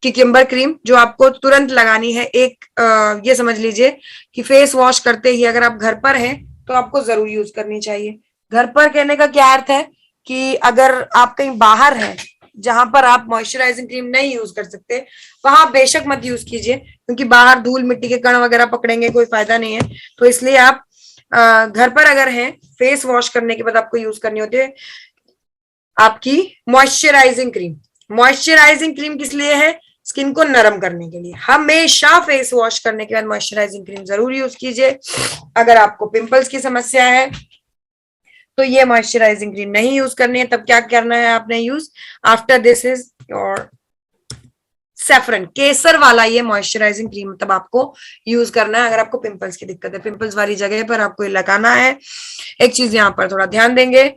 किकम्बर क्रीम जो आपको तुरंत लगानी है। एक ये समझ लीजिए कि फेस वॉश करते ही अगर आप घर पर हैं तो आपको जरूर यूज करनी चाहिए। घर पर कहने का क्या अर्थ है कि अगर आप कहीं बाहर हैं जहां पर आप मॉइस्चराइजिंग क्रीम नहीं यूज कर सकते वहां बेशक मत यूज कीजिए, क्योंकि बाहर धूल मिट्टी के कण वगैरह पकड़ेंगे, कोई फायदा नहीं है। तो इसलिए आप घर पर अगर हैं, फेस वॉश करने के बाद आपको यूज करनी होती है आपकी मॉइस्चराइजिंग क्रीम। मॉइस्चराइजिंग क्रीम किस लिए है? स्किन को नरम करने के लिए। हमेशा फेस वॉश करने के बाद मॉइस्चराइजिंग क्रीम जरूर यूज कीजिए। अगर आपको पिंपल्स की समस्या है तो ये मॉइस्चराइजिंग क्रीम नहीं यूज करनी है। तब क्या करना है आपने use? After this is your saffron, केसर वाला ये मॉइस्चराइजिंग क्रीम तब आपको यूज करना है अगर आपको पिंपल्स की दिक्कत है। पिंपल्स वाली जगह पर आपको ये लगाना है। एक चीज यहाँ पर थोड़ा ध्यान देंगे,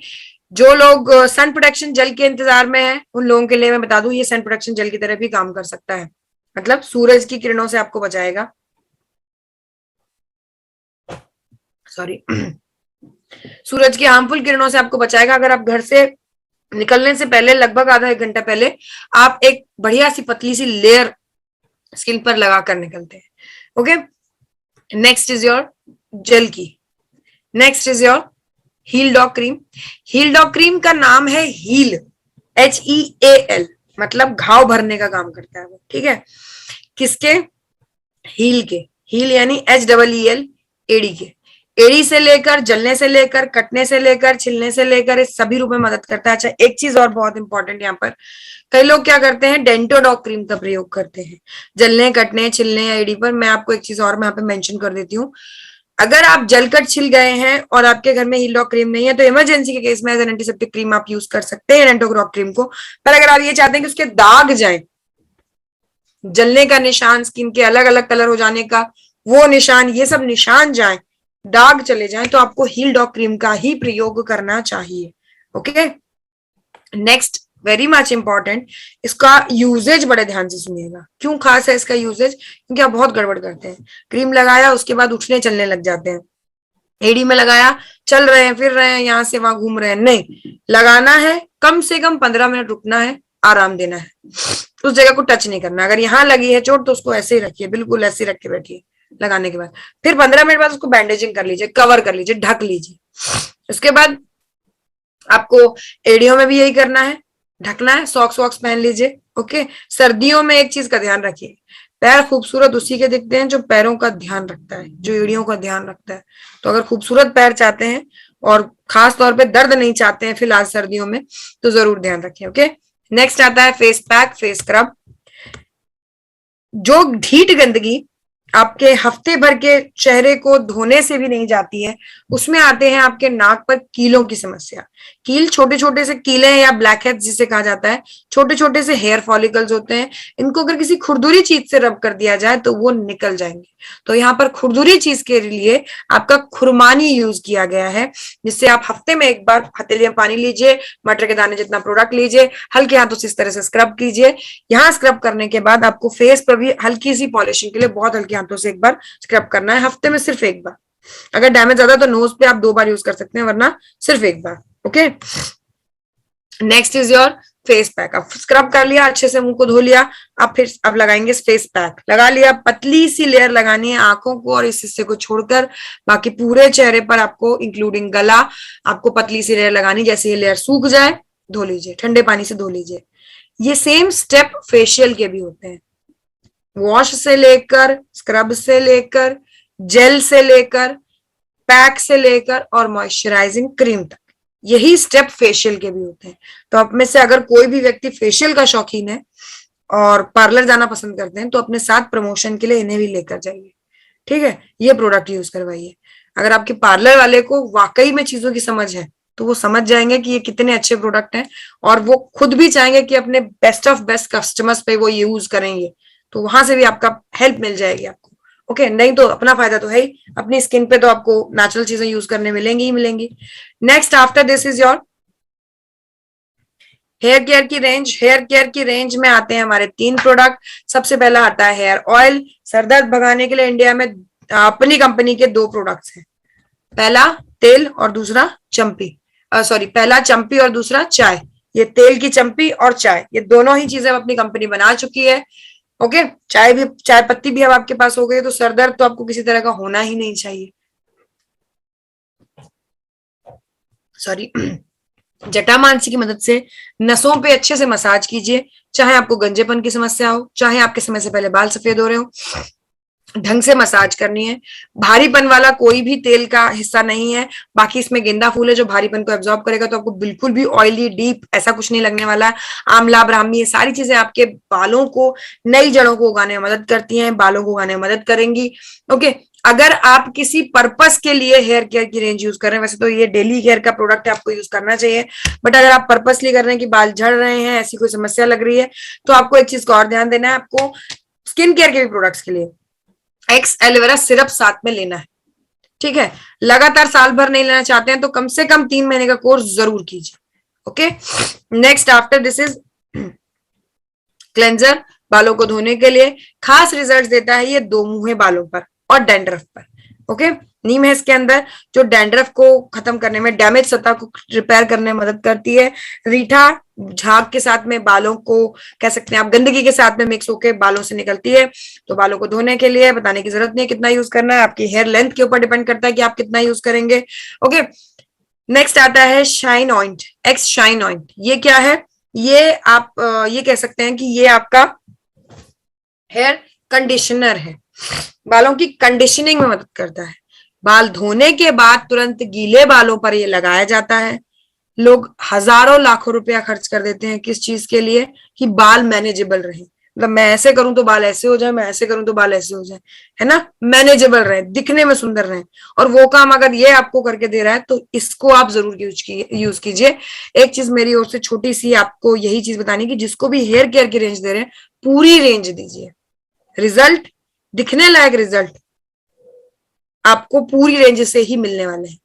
जो लोग सन प्रोटेक्शन जेल के इंतजार में है उन लोगों के लिए मैं बता दूं, ये सन प्रोटेक्शन जेल की तरह भी काम कर सकता है। मतलब सूरज की किरणों से आपको बचाएगा, सॉरी सूरज की हार्मफुल किरणों से आपको बचाएगा। अगर आप घर से निकलने से पहले लगभग आधा एक घंटा पहले आप एक बढ़िया सी पतली सी लेयर स्किन पर लगा कर निकलते हैं। Okay, next is your gel की, next is your heel dog cream. Heel dog cream का नाम है हील, HEAL, मतलब घाव भरने का काम करता है वो। ठीक है, किसके? हील के। हील यानी HEEL, एडी के। एड़ी से लेकर, जलने से लेकर, कटने से लेकर, छिलने से लेकर, इस सभी रूप में मदद करता है। अच्छा, एक चीज और बहुत इंपॉर्टेंट यहाँ पर, कई लोग क्या करते हैं, डेंटोडॉग क्रीम का प्रयोग करते हैं जलने, कटने, छिलने या एड़ी पर। मैं आपको एक चीज और मैं यहाँ पे मेंशन कर देती हूँ, अगर आप जलकर छिल गए हैं और आपके घर में हील डॉग क्रीम नहीं है तो इमरजेंसी के केस में एज एन एंटीसेप्टिक क्रीम आप यूज कर सकते हैं डेंटोग्रॉक क्रीम को। पर अगर आप ये चाहते हैं कि उसके दाग जाए, जलने का निशान, स्किन के अलग अलग कलर हो जाने का वो निशान, ये सब निशान जाए, दाग चले जाएं, तो आपको हील डॉग क्रीम का ही प्रयोग करना चाहिए। Okay, next very much important, इसका यूजेज बड़े ध्यान से सुनिएगा। क्यों खास है इसका यूजेज? क्योंकि आप बहुत गड़बड़ करते हैं। क्रीम लगाया, उसके बाद उठने चलने लग जाते हैं, एडी में लगाया, चल रहे हैं, फिर रहे हैं, यहां से वहां घूम रहे हैं। नहीं, लगाना है, कम से कम 15 मिनट रुकना है, आराम देना है, उस जगह को टच नहीं करना। अगर यहाँ लगी है चोट तो उसको ऐसे ही रखिए, बिल्कुल ऐसे ही रख के बैठिए। लगाने के बाद फिर 15 मिनट बाद उसको बैंडेजिंग कर लीजिए, कवर कर लीजिए, ढक लीजिए। उसके बाद आपको एड़ियों में भी यही करना है, ढकना है, सॉक्स वॉक्स पहन लीजिए। ओके, सर्दियों में एक चीज का ध्यान रखिए, पैर खूबसूरत उसी के दिखते हैं जो पैरों का ध्यान रखता है, जो एड़ियों का ध्यान रखता है। तो अगर खूबसूरत पैर चाहते हैं और खास तौर पे दर्द नहीं चाहते हैं फिलहाल सर्दियों में, तो जरूर ध्यान रखिए। ओके, नेक्स्ट आता है फेस पैक, फेस स्क्रब। जो ढीठ गंदगी आपके हफ्ते भर के चेहरे को धोने से भी नहीं जाती है, उसमें आते हैं आपके नाक पर कीलों की समस्या। कील छोटे छोटे से कीले हैं या ब्लैक हेड्स जिसे कहा जाता है, छोटे छोटे से हेयर फॉलिकल्स होते हैं। इनको अगर किसी खुरदुरी चीज से रब कर दिया जाए तो वो निकल जाएंगे। तो यहाँ पर खुरदुरी चीज के लिए आपका खुरमानी यूज किया गया है, जिससे आप हफ्ते में एक बार हथेली में पानी लीजिए, मटर के दाने जितना प्रोडक्ट लीजिए, हल्के हाथों से इस तरह से स्क्रब कीजिए। यहाँ स्क्रब करने के बाद आपको फेस पर भी हल्की सी पॉलिशिंग के लिए बहुत हल्के हाथों से एक बार स्क्रब करना है, हफ्ते में सिर्फ एक बार। अगर डैमेज ज्यादा तो नोज पे आप 2 बार यूज कर सकते हैं, वरना सिर्फ एक बार। Okay, next is your face pack. अब स्क्रब कर लिया, अच्छे से मुंह को धो लिया, अब लगाएंगे फेस पैक। लगा लिया, पतली सी लेयर लगानी है आंखों को और इस हिस्से को छोड़कर, बाकी पूरे चेहरे पर आपको इंक्लूडिंग गला आपको पतली सी लेयर लगानी। जैसे ये लेयर सूख जाए धो लीजिए, ठंडे पानी से धो लीजिए। ये सेम स्टेप फेशियल के भी होते हैं, वॉश से लेकर, स्क्रब से लेकर, जेल से लेकर, पैक से लेकर और मॉइस्चराइजिंग क्रीम तक, यही स्टेप फेशियल के भी होते हैं। तो आप में से अगर कोई भी व्यक्ति फेशियल का शौकीन है और पार्लर जाना पसंद करते हैं तो अपने साथ प्रमोशन के लिए इन्हें भी लेकर जाइए। ठीक है, ये प्रोडक्ट यूज करवाइए। अगर आपके पार्लर वाले को वाकई में चीजों की समझ है तो वो समझ जाएंगे कि ये कितने अच्छे प्रोडक्ट हैं, और वो खुद भी चाहेंगे कि अपने बेस्ट ऑफ बेस्ट कस्टमर्स पे वो यूज करेंगे। तो वहां से भी आपका हेल्प मिल जाएगी आपको। ओके, नहीं तो अपना फायदा तो है ही, अपनी स्किन पे तो आपको नेचुरल चीजें यूज करने मिलेंगी ही मिलेंगी। Next after this is your hair care की रेंज। हेयर केयर की रेंज में आते हैं हमारे 3 प्रोडक्ट। सबसे पहला आता है हेयर ऑयल। सरदर्द भगाने के लिए इंडिया में अपनी कंपनी के 2 प्रोडक्ट्स हैं, पहला तेल और दूसरा चंपी, सॉरी पहला चंपी और दूसरा चाय। ये तेल की चंपी और चाय, ये दोनों ही चीजें अपनी कंपनी बना चुकी है। ओके, चाय भी, चाय पत्ती भी अब आपके पास हो गई, तो सरदर्द तो आपको किसी तरह का होना ही नहीं चाहिए। सॉरी जटामांसी की मदद से नसों पे अच्छे से मसाज कीजिए, चाहे आपको गंजेपन की समस्या हो, चाहे आपके समय से पहले बाल सफेद हो रहे हो, ढंग से मसाज करनी है। भारीपन वाला कोई भी तेल का हिस्सा नहीं है, बाकी इसमें गेंदा फूल है जो भारीपन को एब्जॉर्ब करेगा, तो आपको बिल्कुल भी ऑयली डीप ऐसा कुछ नहीं लगने वाला है। आंवला, ब्राह्मी, ये सारी चीजें आपके बालों को, नई जड़ों को उगाने में मदद करती हैं, बालों को उगाने में मदद करेंगी। ओके, अगर आप किसी पर्पस के लिए हेयर केयर की रेंज यूज कर रहे हैं, वैसे तो ये डेली केयर का प्रोडक्ट है, आपको यूज करना चाहिए, बट अगर आप पर्पसली कर रहे हैं कि बाल झड़ रहे हैं, ऐसी कोई समस्या लग रही है, तो आपको एक चीज का और ध्यान देना है, आपको स्किन केयर के भी प्रोडक्ट्स के लिए एक्स एलोवेरा सिरप साथ में लेना है। ठीक है, लगातार साल भर नहीं लेना चाहते हैं तो कम से कम 3 महीने का कोर्स जरूर कीजिए। Okay, next after this is cleanser, बालों को धोने के लिए खास रिजल्ट देता है ये दो मुंहे बालों पर और डैंड्रफ पर। ओके, नीम है इसके अंदर जो डैंड्रफ को खत्म करने में, डैमेज सतह को रिपेयर करने में मदद करती है। रीठा झाग के साथ में बालों को, कह सकते हैं आप, गंदगी के साथ में मिक्स होकर बालों से निकलती है, तो बालों को धोने के लिए बताने की जरूरत नहीं कितना यूज करना है, आपकी हेयर लेंथ के ऊपर डिपेंड करता है कि आप कितना यूज करेंगे। ओके, नेक्स्ट आता है शाइन ऑइंट, एक्स शाइन ऑइंट। ये क्या है? ये आप ये कह सकते हैं कि ये आपका हेयर कंडीशनर है, बालों की कंडीशनिंग में मदद करता है। बाल धोने के बाद तुरंत गीले बालों पर ये लगाया जाता है। लोग हजारों लाखों रुपया खर्च कर देते हैं किस चीज के लिए? कि बाल मैनेजेबल रहे, मतलब मैं ऐसे करूं तो बाल ऐसे हो जाए, मैं ऐसे करूं तो बाल ऐसे हो जाए, है ना, मैनेजेबल रहे, दिखने में सुंदर रहे। और वो काम अगर ये आपको करके दे रहा है तो इसको आप जरूर यूज कीजिए। एक चीज मेरी ओर से छोटी सी आपको यही चीज बतानी कि जिसको भी हेयर केयर की रेंज दे रहे हैं, पूरी रेंज दीजिए। रिजल्ट, दिखने लायक रिजल्ट आपको पूरी रेंज से ही मिलने वाले हैं।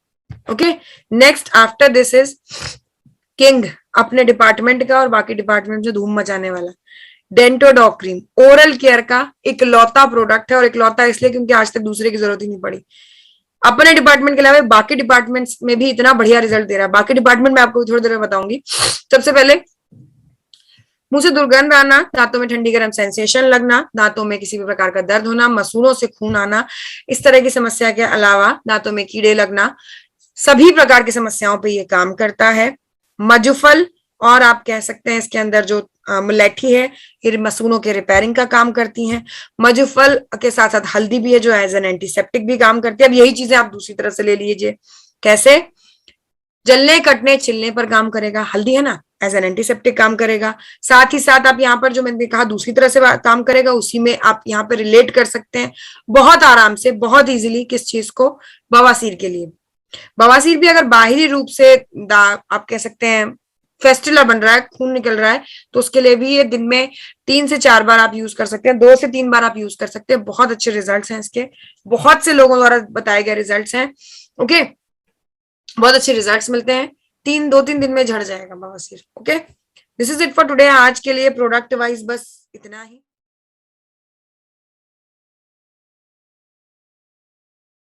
Okay, next after this is king, अपने डिपार्टमेंट का और बाकी डिपार्टमेंट में धूम मचाने वाला डेंटोडॉक क्रीम, ओरल केयर का इकलौता प्रोडक्ट है। और इकलौता इसलिए क्योंकि आज तक दूसरे की जरूरत ही नहीं पड़ी। अपने डिपार्टमेंट के अलावा बाकी डिपार्टमेंट्स में भी इतना बढ़िया रिजल्ट दे रहा है। बाकी डिपार्टमेंट में आपको थोड़ी देर में बताऊंगी। सबसे पहले मुंह से दुर्गंध आना, दांतों में ठंडी गर्म सेंसेशन लगना, दांतों में किसी भी प्रकार का दर्द होना, मसूड़ों से खून आना, इस तरह की समस्या के अलावा दांतों में कीड़े लगना, सभी प्रकार की समस्याओं पे ये काम करता है। मजुफल, और आप कह सकते हैं इसके अंदर जो मुलेठी है, ये मसूड़ों के रिपेयरिंग का काम करती हैं। मजुफल के साथ साथ हल्दी भी है जो एज एन एंटीसेप्टिक भी काम करती है। अब यही चीजें आप दूसरी तरफ से ले लीजिए। कैसे? जलने, कटने, छिलने पर काम करेगा, हल्दी है ना, एज एन एंटीसेप्टिक काम करेगा। साथ ही साथ आप यहाँ पर जो मैंने कहा दूसरी तरह से काम करेगा, उसी में आप यहाँ पर रिलेट कर सकते हैं बहुत आराम से, बहुत इजीली। किस चीज को? बवासीर के लिए। बवासीर भी अगर बाहरी रूप से आप कह सकते हैं फेस्टुला बन रहा है, खून निकल रहा है, तो उसके लिए भी ये दिन में 3 से 4 बार आप यूज कर सकते हैं, 2 से 3 बार आप यूज कर सकते हैं। बहुत अच्छे रिजल्ट्स हैं इसके, बहुत से लोगों द्वारा बताए गए रिजल्ट्स हैं। ओके, बहुत अच्छे रिजल्ट्स मिलते हैं, 2-3 दिन में झड़ जाएगा बवासीर। Okay, this is it for today. आज के लिए प्रोडक्ट वाइज बस इतना ही।